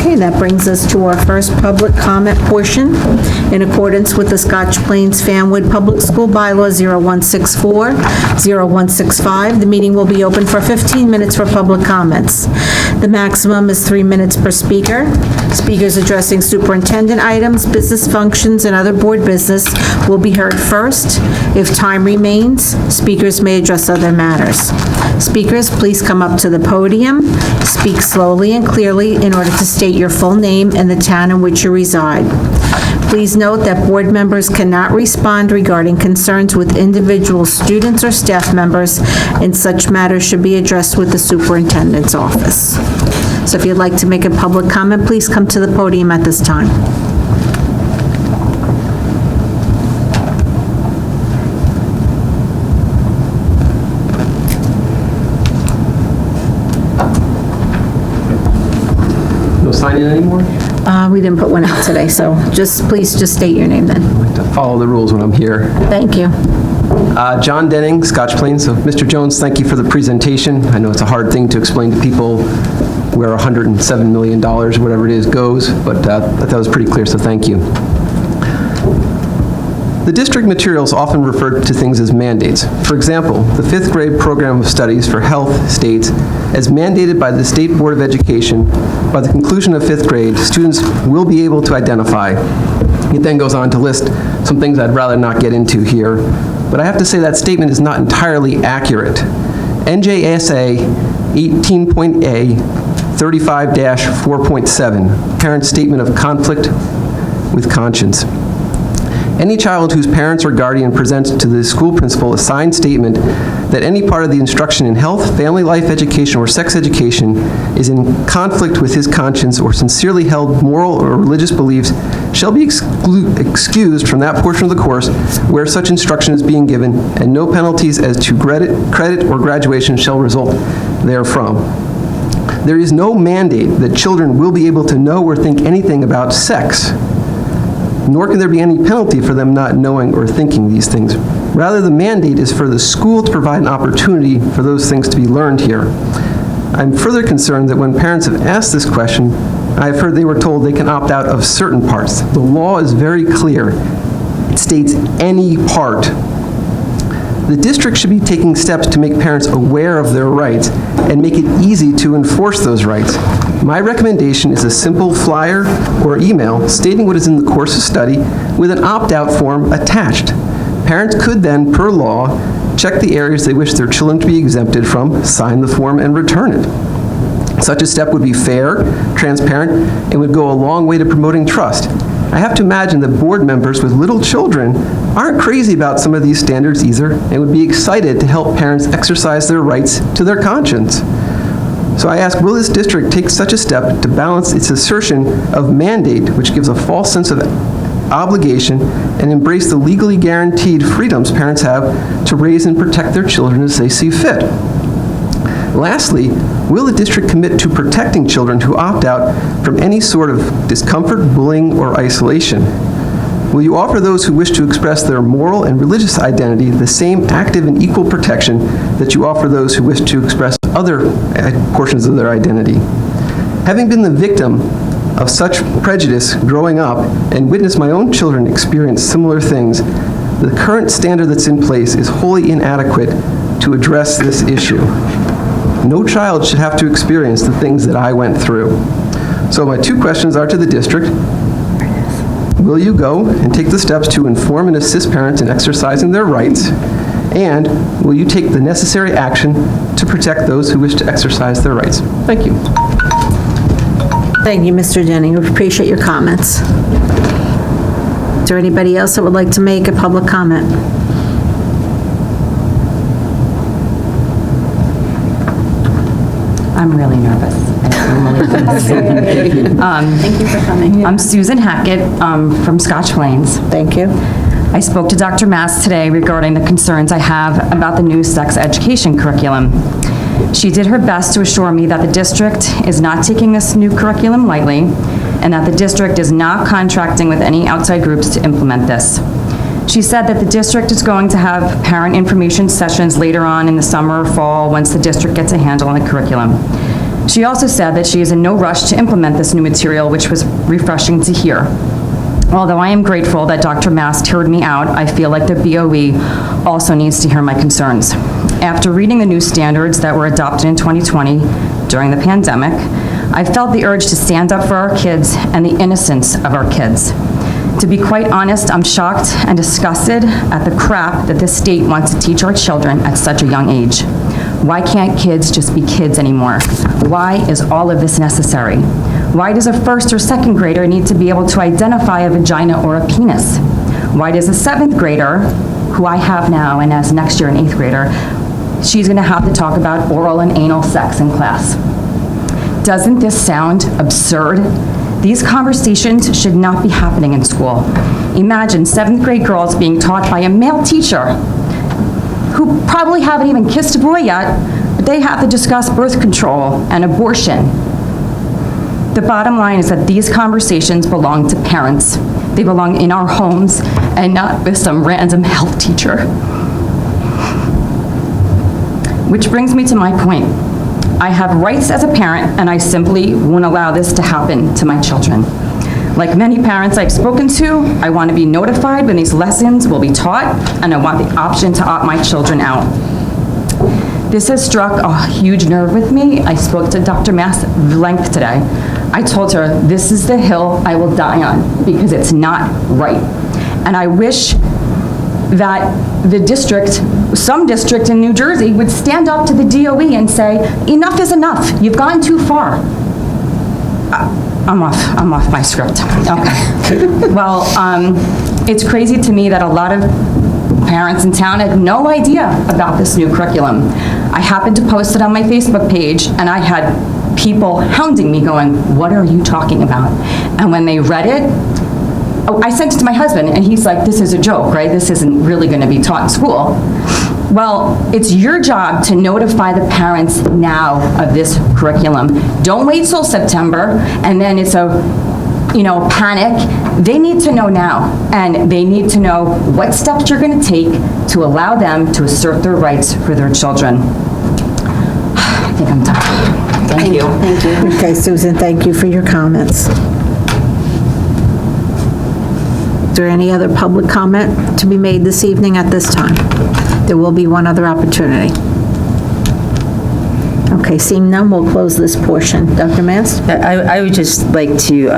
Okay, that brings us to our first public comment portion. In accordance with the Scotch Plains Fanwood Public School Bylaw 0164-0165, the meeting will be open for 15 minutes for public comments. The maximum is 3 minutes per speaker. Speakers addressing superintendent items, business functions, and other board business will be heard first. If time remains, speakers may address other matters. Speakers, please come up to the podium, speak slowly and clearly in order to state your full name and the town in which you reside. Please note that board members cannot respond regarding concerns with individual students or staff members, and such matters should be addressed with the superintendent's office. So if you'd like to make a public comment, please come to the podium at this time. No sign in anymore? We didn't put one out today, so please state your name then. I like to follow the rules when I'm here. Thank you. John Denning, Scotch Plains. So, Mr. Jones, thank you for the presentation. I know it's a hard thing to explain to people where $107 million, whatever it is, goes, but that was pretty clear, so thank you. The district materials often refer to things as mandates. For example, the 5th grade program of studies for health states, as mandated by the State Board of Education, by the conclusion of 5th grade, students will be able to identify. It then goes on to list some things I'd rather not get into here, but I have to say that statement is not entirely accurate. NJSA 18.A 35-4.7, Parent Statement of Conflict with Conscience. Any child whose parents or guardian presents to the school principal a signed statement that any part of the instruction in health, family life education, or sex education is in conflict with his conscience or sincerely held moral or religious beliefs shall be excused from that portion of the course where such instruction is being given, and no penalties as to credit or graduation shall result therefrom. There is no mandate that children will be able to know or think anything about sex, nor can there be any penalty for them not knowing or thinking these things. Rather, the mandate is for the school to provide an opportunity for those things to be learned here. I'm further concerned that when parents have asked this question, I've heard they were told they can opt out of certain parts. The law is very clear. It states any part. The district should be taking steps to make parents aware of their rights and make it easy to enforce those rights. My recommendation is a simple flyer or email stating what is in the course of study with an opt-out form attached. Parents could then, per law, check the areas they wish their children to be exempted from, sign the form, and return it. Such a step would be fair, transparent, and would go a long way to promoting trust. I have to imagine that board members with little children aren't crazy about some of these standards either, and would be excited to help parents exercise their rights to their conscience. So I ask, will this district take such a step to balance its assertion of mandate, which gives a false sense of obligation, and embrace the legally guaranteed freedoms parents have to raise and protect their children as they see fit? Lastly, will the district commit to protecting children who opt out from any sort of discomfort, bullying, or isolation? Will you offer those who wish to express their moral and religious identity the same active and equal protection that you offer those who wish to express other portions of their identity? Having been the victim of such prejudice growing up and witnessed my own children experience similar things, the current standard that's in place is wholly inadequate to address this issue. No child should have to experience the things that I went through. So my two questions are to the district. Will you go and take the steps to inform and assist parents in exercising their rights? And will you take the necessary action to protect those who wish to exercise their rights? Thank you. Thank you, Mr. Denning. We appreciate your comments. Is there anybody else that would like to make a public comment? I'm really nervous. Thank you for coming. I'm Susan Hackett from Scotch Plains. Thank you. I spoke to Dr. Mass today regarding the concerns I have about the new sex education curriculum. She did her best to assure me that the district is not taking this new curriculum lightly and that the district is not contracting with any outside groups to implement this. She said that the district is going to have parent information sessions later on in the summer or fall once the district gets a handle on the curriculum. She also said that she is in no rush to implement this new material, which was refreshing to hear. Although I am grateful that Dr. Mast heard me out, I feel like the BOE also needs to hear my concerns. After reading the new standards that were adopted in 2020 during the pandemic, I felt the urge to stand up for our kids and the innocence of our kids. To be quite honest, I'm shocked and disgusted at the crap that this state wants to teach our children at such a young age. Why can't kids just be kids anymore? Why is all of this necessary? Why does a first or second grader need to be able to identify a vagina or a penis? Why does a seventh grader, who I have now and as next year an eighth grader, she's gonna have to talk about oral and anal sex in class? Doesn't this sound absurd? These conversations should not be happening in school. Imagine seventh grade girls being taught by a male teacher who probably haven't even kissed a boy yet, but they have to discuss birth control and abortion. The bottom line is that these conversations belong to parents. They belong in our homes and not with some random health teacher. Which brings me to my point. I have rights as a parent, and I simply won't allow this to happen to my children. Like many parents I've spoken to, I want to be notified when these lessons will be taught, and I want the option to opt my children out. This has struck a huge nerve with me. I spoke to Dr. Mass at length today. I told her, this is the hill I will die on, because it's not right. And I wish that the district, some district in New Jersey, would stand up to the DOE and say, enough is enough, you've gone too far. I'm off my script. Okay. Well, it's crazy to me that a lot of parents in town had no idea about this new curriculum. I happened to post it on my Facebook page, and I had people hounding me going, what are you talking about? And when they read it, I sent it to my husband, and he's like, this is a joke, right? This isn't really going to be taught in school. Well, it's your job to notify the parents now of this curriculum. Don't wait till September, and then it's a, panic. They need to know now, and they need to know what steps you're going to take to allow them to assert their rights for their children. I think I'm done. Thank you. Thank you. Okay, Susan, thank you for your comments. Is there any other public comment to be made this evening at this time? There will be one other opportunity. Okay, seeing none, we'll close this portion. Dr. Mast? I would just like to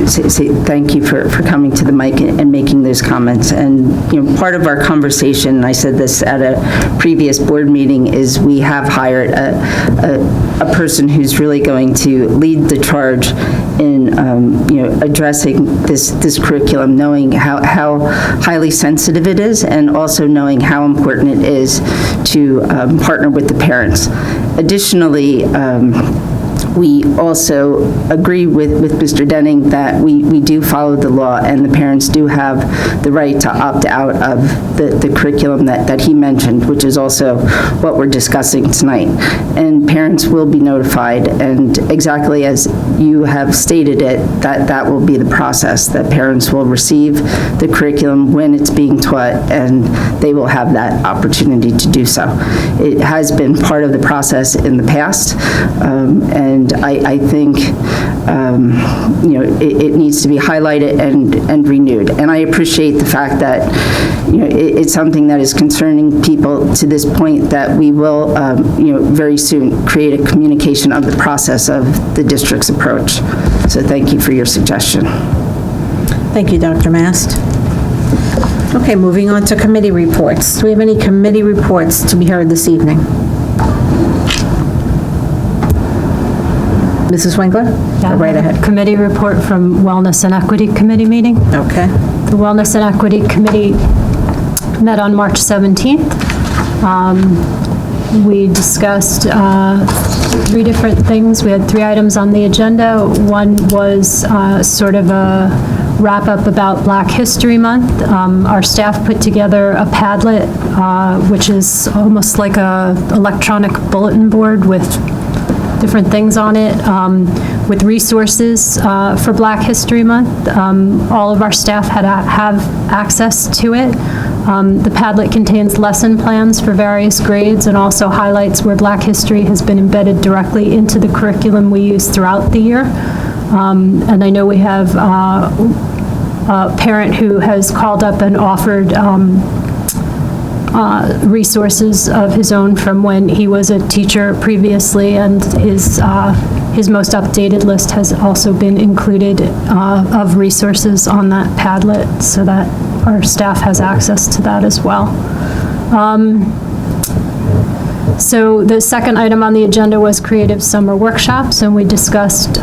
say thank you for coming to the mic and making those comments. And, part of our conversation, and I said this at a previous board meeting, is we have hired a person who's really going to lead the charge in, addressing this curriculum, knowing how highly sensitive it is, and also knowing how important it is to partner with the parents. Additionally, we also agree with Mr. Denning that we do follow the law, and the parents do have the right to opt out of the curriculum that he mentioned, which is also what we're discussing tonight. And parents will be notified, and exactly as you have stated it, that will be the process, that parents will receive the curriculum when it's being taught, and they will have that opportunity to do so. It has been part of the process in the past, and I think, it needs to be highlighted and renewed. And I appreciate the fact that, it's something that is concerning people to this point, that we will, very soon create a communication of the process of the district's approach. So thank you for your suggestion. Thank you, Dr. Mast. Okay, moving on to committee reports. Do we have any committee reports to be heard this evening? Mrs. Winkler? Go right ahead. Committee report from Wellness and Equity Committee meeting. Okay. The Wellness and Equity Committee met on March 17th. We discussed 3 different things. We had 3 items on the agenda. One was sort of a wrap-up about Black History Month. Our staff put together a Padlet, which is almost like a electronic bulletin board with different things on it, with resources for Black History Month. All of our staff have access to it. The Padlet contains lesson plans for various grades and also highlights where Black history has been embedded directly into the curriculum we use throughout the year. And I know we have a parent who has called up and offered resources of his own from when he was a teacher previously, and his most updated list has also been included of resources on that Padlet, so that our staff has access to that as well. So the second item on the agenda was creative summer workshops, and we discussed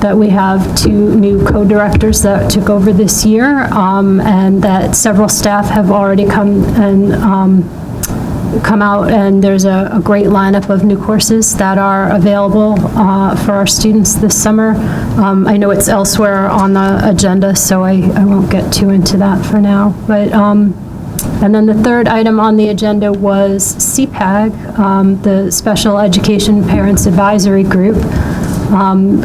that we have 2 new co-directors that took over this year, and that several staff have already come out, and there's a great lineup of new courses that are available for our students this summer. I know it's elsewhere on the agenda, so I won't get too into that for now. But and then the third item on the agenda was CPAG, the Special Education Parents Advisory Group.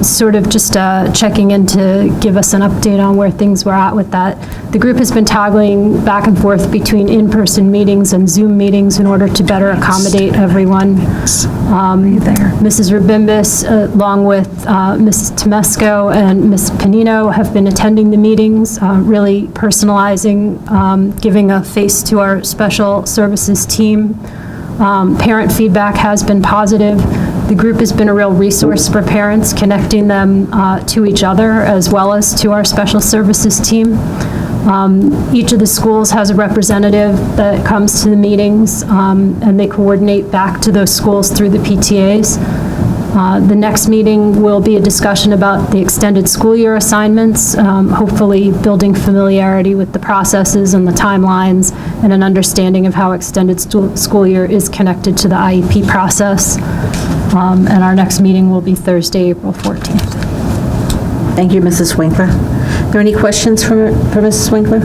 Sort of just checking in to give us an update on where things were at with that. The group has been toggling back and forth between in-person meetings and Zoom meetings in order to better accommodate everyone. Mrs. Rabimbis, along with Mrs. Temesco and Ms. Panino, have been attending the meetings, really personalizing, giving a face to our special services team. Parent feedback has been positive. The group has been a real resource for parents, connecting them to each other as well as to our special services team. Each of the schools has a representative that comes to the meetings, and they coordinate back to those schools through the PTAs. The next meeting will be a discussion about the extended school year assignments, hopefully building familiarity with the processes and the timelines and an understanding of how extended school year is connected to the IEP process. And our next meeting will be Thursday, April 14th. Thank you, Mrs. Winkler. Are there any questions for Mrs. Winkler?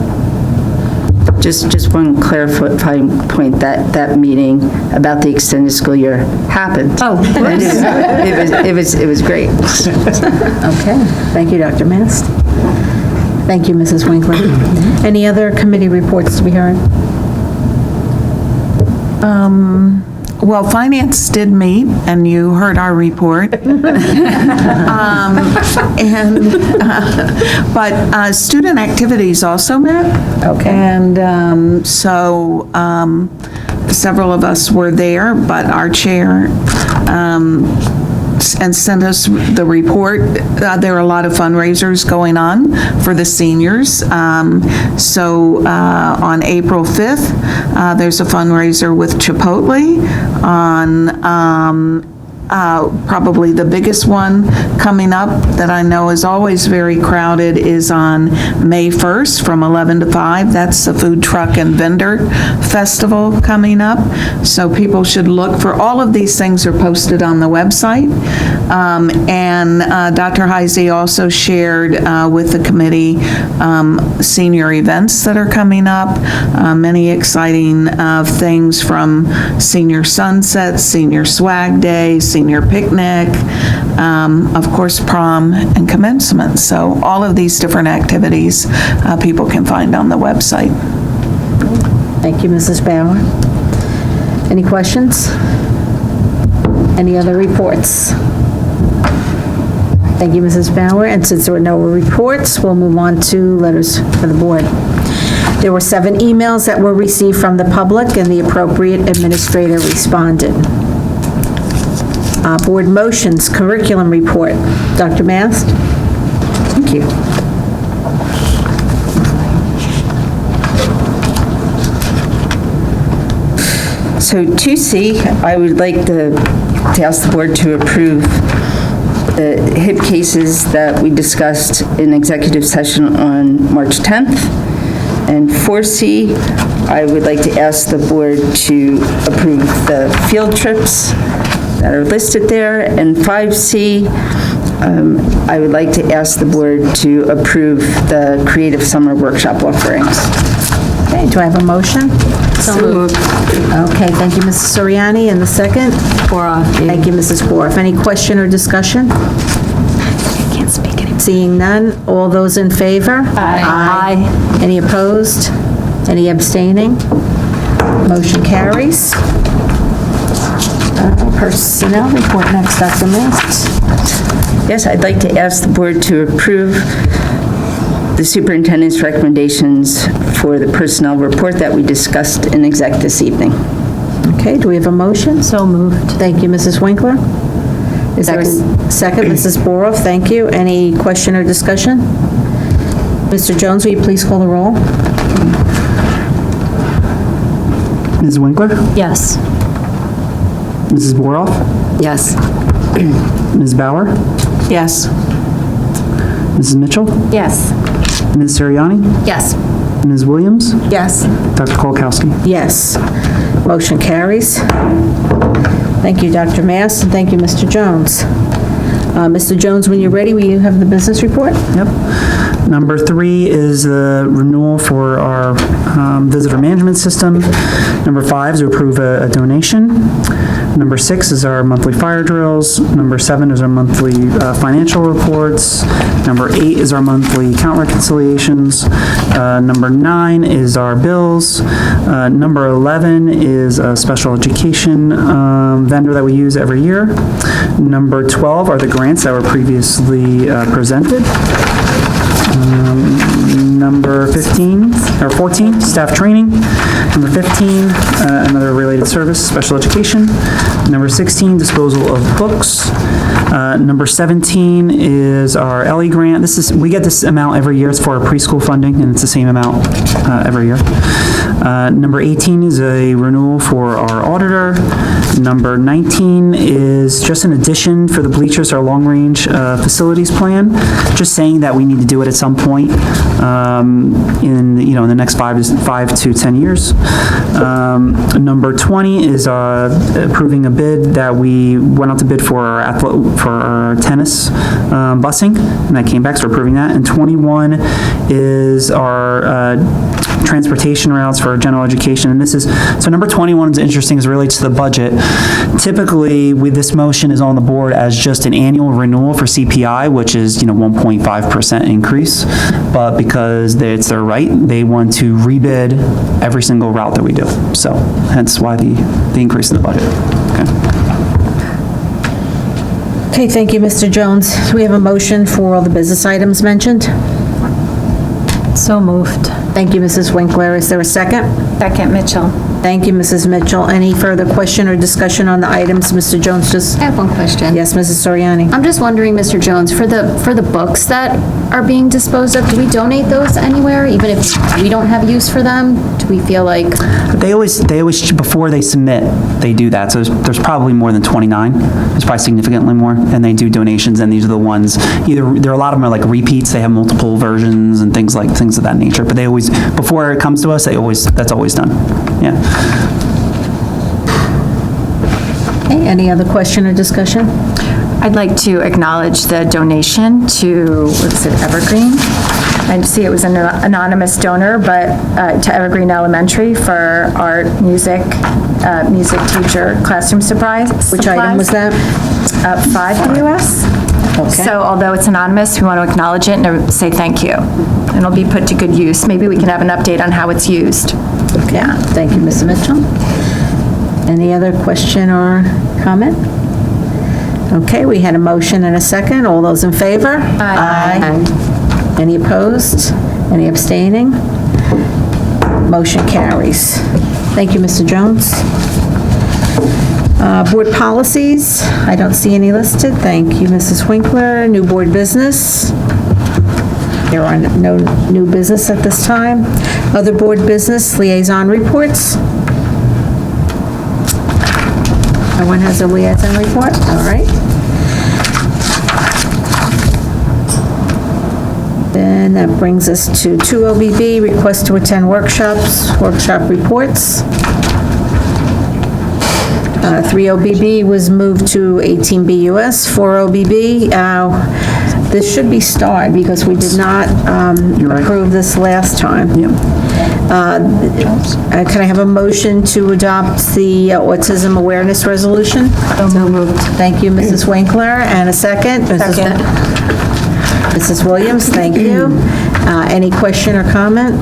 Just one clarifying point, that meeting about the extended school year happened. Oh, it was great. Okay, thank you, Dr. Mast. Thank you, Mrs. Winkler. Any other committee reports to be heard? Well, finance did meet, and you heard our report. But student activities also met. Okay. And so several of us were there, but our chair and sent us the report. There are a lot of fundraisers going on for the seniors. So on April 5th, there's a fundraiser with Chipotle on probably the biggest one coming up that I know is always very crowded is on May 1st from 11 to 5. That's the Food Truck and Vendor Festival coming up. So people should look for, all of these things are posted on the website. And Dr. Heisey also shared with the committee senior events that are coming up, many exciting things from Senior Sunset, Senior Swag Day, Senior Picnic, of course, prom and commencement. So all of these different activities people can find on the website. Thank you, Mrs. Bauer. Any questions? Any other reports? Thank you, Mrs. Bauer. And since there were no reports, we'll move on to letters for the board. There were 7 emails that were received from the public, and the appropriate administrator responded. Board motions, curriculum report. Dr. Mast? Thank you. So 2C, I would like to ask the board to approve the HIP cases that we discussed in executive session on March 10th. And 4C, I would like to ask the board to approve the field trips that are listed there. And 5C, I would like to ask the board to approve the Creative Summer Workshop offerings. Okay, do I have a motion? So moved. Okay, thank you, Mrs. Soriani. And the second? Boroff. Thank you, Mrs. Boroff. Any question or discussion? Can't speak anymore. Seeing none, all those in favor? Aye. Any opposed? Any abstaining? Motion carries. Personnel report next, Dr. Mast. Yes, I'd like to ask the board to approve the superintendent's recommendations for the personnel report that we discussed in exec this evening. Okay, do we have a motion? So moved. Thank you, Mrs. Winkler. Is there a second? Mrs. Boroff, thank you. Any question or discussion? Mr. Jones, will you please call the roll? Ms. Winkler? Yes. Mrs. Boroff? Yes. Ms. Bauer? Yes. Mrs. Mitchell? Yes. Ms. Siriani? Yes. Ms. Williams? Yes. Dr. Kolakowski? Yes. Motion carries. Thank you, Dr. Mast, and thank you, Mr. Jones. Mr. Jones, when you're ready, will you have the business report? Yep. Number 3 is the renewal for our visitor management system. Number 5 is to approve a donation. Number 6 is our monthly fire drills. Number 7 is our monthly financial reports. Number 8 is our monthly account reconciliations. Number 9 is our bills. Number 11 is a special education vendor that we use every year. Number 12 are the grants that were previously presented. Number 15, or 14, staff training. Number 15, another related service, special education. Number 16, disposal of books. Number 17 is our Ellie grant. We get this amount every year. It's for our preschool funding, and it's the same amount every year. Number 18 is a renewal for our auditor. Number 19 is just an addition for the bleachers, our long-range facilities plan. Just saying that we need to do it at some point in the next 5 to 10 years. Number 20 is approving a bid that we went out to bid for our tennis busing, and that came back, so we're approving that. And 21 is our transportation routes for general education. And so number 21 is interesting as it relates to the budget. budget. Typically, this motion is on the board as just an annual renewal for CPI, which is, 1.5% increase. But because it's their right, they want to rebid every single route that we do. So hence why the increase in the budget. Okay, thank you, Mr. Jones. Do we have a motion for all the business items mentioned? So moved. Thank you, Mrs. Winkler. Is there a second? Second, Mitchell. Thank you, Mrs. Mitchell. Any further question or discussion on the items Mr. Jones just? I have one question. Yes, Mrs. Soriani. I'm just wondering, Mr. Jones, for the books that are being disposed of, do we donate those anywhere, even if we don't have use for them? Do we feel like? They always, before they submit, they do that. So there's probably more than 29. There's probably significantly more. And they do donations, and these are the ones, a lot of them are like repeats. They have multiple versions and things of that nature. But they always, before it comes to us, that's always done. Yeah. Okay, any other question or discussion? I'd like to acknowledge the donation to, Evergreen? I see it was an anonymous donor, but to Evergreen Elementary for art, music teacher, classroom supplies. Which item was that? 5 US. Okay. So although it's anonymous, we want to acknowledge it and say thank you. And it'll be put to good use. Maybe we can have an update on how it's used. Okay, thank you, Ms. Mitchell. Any other question or comment? Okay, we had a motion and a second. All those in favor? Aye. Any opposed? Any abstaining? Motion carries. Thank you, Mr. Jones. Board policies, I don't see any listed. Thank you, Mrs. Winkler. New board business. There are no new business at this time. Other board business, liaison reports. No one has a liaison report? All right. Then that brings us to 2 OBB, request to attend workshops, workshop reports. 3 OBB was moved to 18 BUS. 4 OBB, this should be starred because we did not approve this last time. Can I have a motion to adopt the Autism Awareness Resolution? So moved. Thank you, Mrs. Winkler. And a second? Second. Mrs. Williams, thank you. Any question or comment?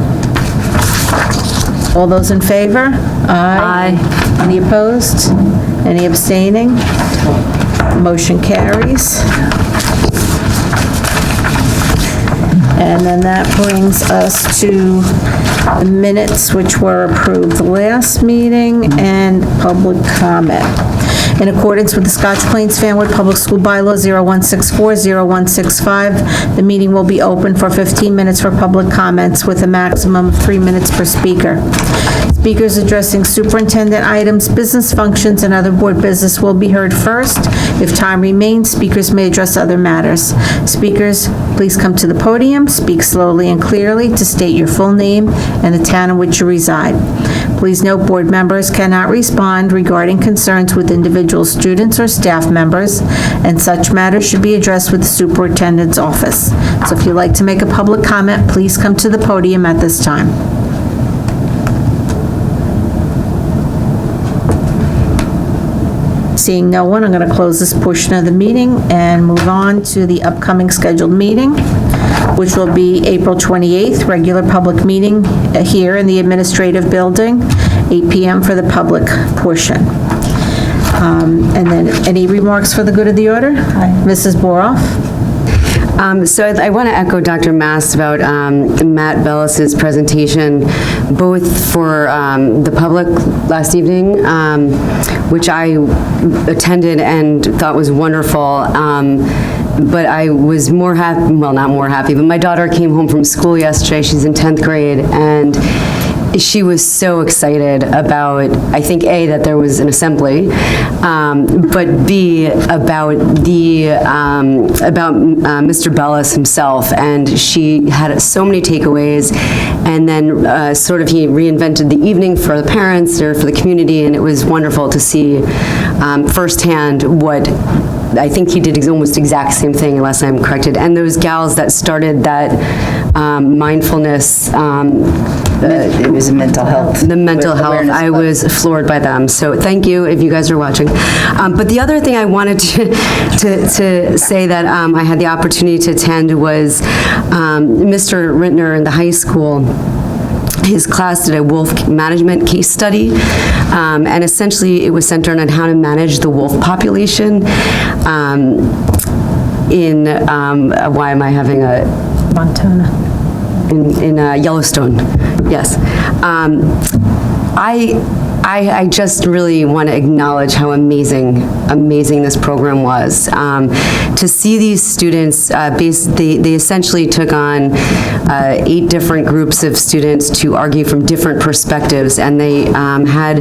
All those in favor? Aye. Any opposed? Any abstaining? Motion carries. And then that brings us to the minutes which were approved last meeting and public comment. In accordance with the Scotch Plains Fanwood Public School Bylaw 0164-0165, the meeting will be open for 15 minutes for public comments with a maximum of 3 minutes per speaker. Speakers addressing superintendent items, business functions, and other board business will be heard first. If time remains, speakers may address other matters. Speakers, please come to the podium, speak slowly and clearly to state your full name and the town in which you reside. Please note board members cannot respond regarding concerns with individual students or staff members, and such matters should be addressed with the superintendent's office. So if you'd like to make a public comment, please come to the podium at this time. Seeing no one, I'm going to close this portion of the meeting and move on to the upcoming scheduled meeting, which will be April 28th, regular public meeting here in the administrative building, 8 p.m. for the public portion. And then any remarks for the good of the order? Mrs. Boroff? So I want to echo Dr. Mast about Matt Bellis's presentation, both for the public last evening, which I attended and thought was wonderful. But I was more happy, well, not more happy, but my daughter came home from school yesterday. She's in 10th grade, and she was so excited about, I think, A, that there was an assembly, but B, about Mr. Bellis himself, and she had so many takeaways, and then sort of he reinvented the evening for the parents or for the community, and it was wonderful to see firsthand what I think he did almost exact same thing, unless I'm corrected. And those gals that started that mindfulness, It was a mental health. the mental health. awareness I club. was floored by them. So thank you if you guys are watching. But the other thing I wanted to say that I had the opportunity to attend was Mr. Rittner in the high school. His class did a wolf management case study, and essentially it was centered on how to manage the wolf population in, why am I having a... Montana. In Yellowstone, yes. I just really want to acknowledge how amazing this program was. To see these students, they essentially took on 8 different groups of students to argue from different perspectives, and they had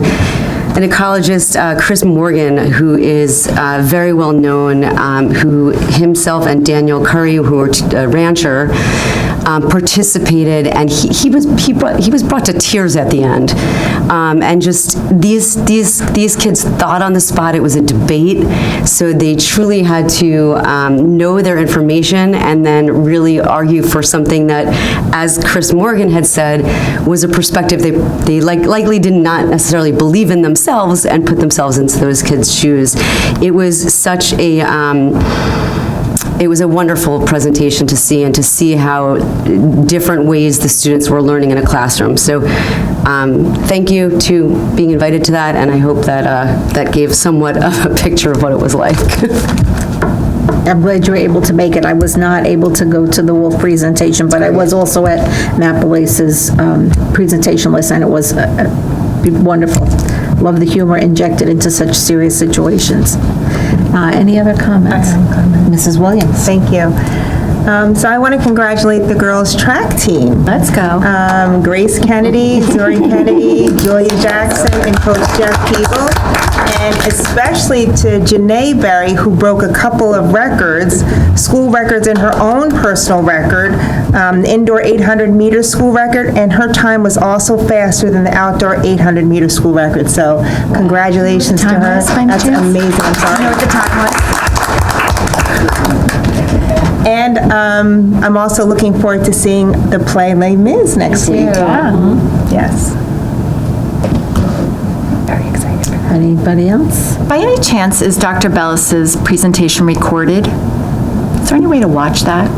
an ecologist, Chris Morgan, who is very well known, who himself and Daniel Curry, who are a rancher, participated, and he was brought to tears at the end. And just these kids thought on the spot. It was a debate, so they truly had to know their information and then really argue for something that, as Chris Morgan had said, was a perspective they likely did not necessarily believe in themselves and put themselves into those kids' shoes. It was such a it was a wonderful presentation to see, and to see how different ways the students were learning in a classroom. So thank you to being invited to that, and I hope that that gave somewhat of a picture of what it was like. I'm glad you were able to make it. I was not able to go to the wolf presentation, but I was also at Matt Belace's presentation list, and it was wonderful. Love the humor injected into such serious situations. Any other comments? Mrs. Williams. Thank you. So I want to congratulate the girls' track team. Let's go. Grace Kennedy, Zori Kennedy, Julia Jackson, and Coach Jeff Peeble. And especially to Janae Berry, who broke a couple of records, school records and her own personal record, the indoor 800-meter school record, and her time was also faster than the outdoor 800-meter school record. So congratulations to her. That's amazing. I'm sorry. I know what the time was. And I'm also looking forward to seeing the play Les Mis next week. Yes. Very excited. Anybody else? By any chance, is Dr. Bellis's presentation recorded? Is there any way to watch that?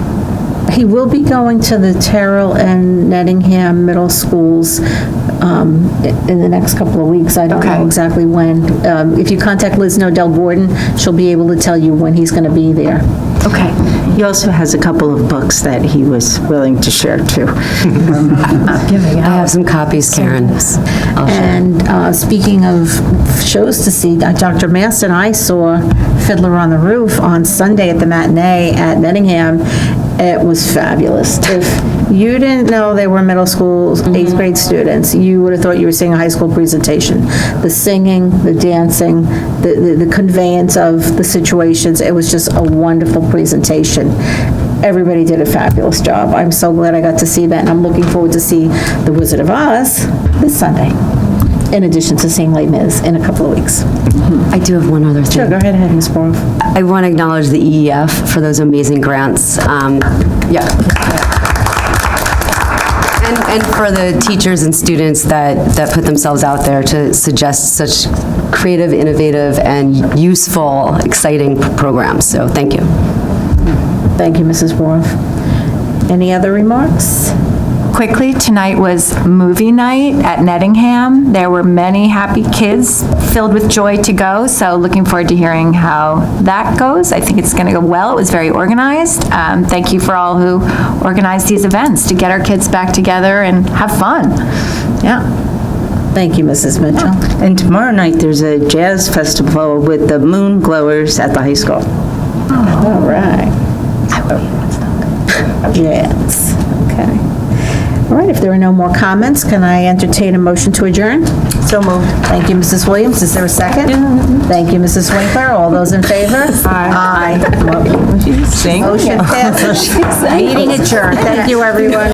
He will be going to the Terrell and Nettingham middle schools in the next couple of weeks. I don't know exactly when. If you contact Liz Nodell Gordon, she'll be able to tell you when he's going to be there. Okay. He also has a couple of books that he was willing to share too. I have some copies, Karen. And speaking of shows to see, Dr. Mast and I saw Fiddler on the Roof on Sunday at the matinee at Nettingham. It was fabulous. If you didn't know they were middle school, 8th grade students, you would have thought you were seeing a high school presentation. The singing, the dancing, the conveyance of the situations, it was just a wonderful presentation. Everybody did a fabulous job. I'm so glad I got to see that, and I'm looking forward to see The Wizard of Oz this Sunday, in addition to seeing Les Mis in a couple of weeks. I do have one other thing. Sure, go ahead, Ms. Borough. I want to acknowledge the EEF for those amazing grants. And for the teachers and students that put themselves out there to suggest such creative, innovative, and useful, exciting programs. So thank you. Thank you, Mrs. Borough. Any other remarks? Quickly, tonight was movie night at Nettingham. There were many happy kids filled with joy to go, so looking forward to hearing how that goes. I think it's going to go well. It was very organized. Thank you for all who organized these events to get our kids back together and have fun. Yeah. Thank you, Mrs. Mitchell. And tomorrow night, there's a jazz festival with the Moon Glowers at the high school. All right. Yes, okay. All right, if there are no more comments, can I entertain a motion to adjourn? So moved. Thank you, Mrs. Williams. Is there a second? Thank you, Mrs. Winkler. All those in favor? Aye. Motion passes. Meeting adjourned. Thank you, everyone.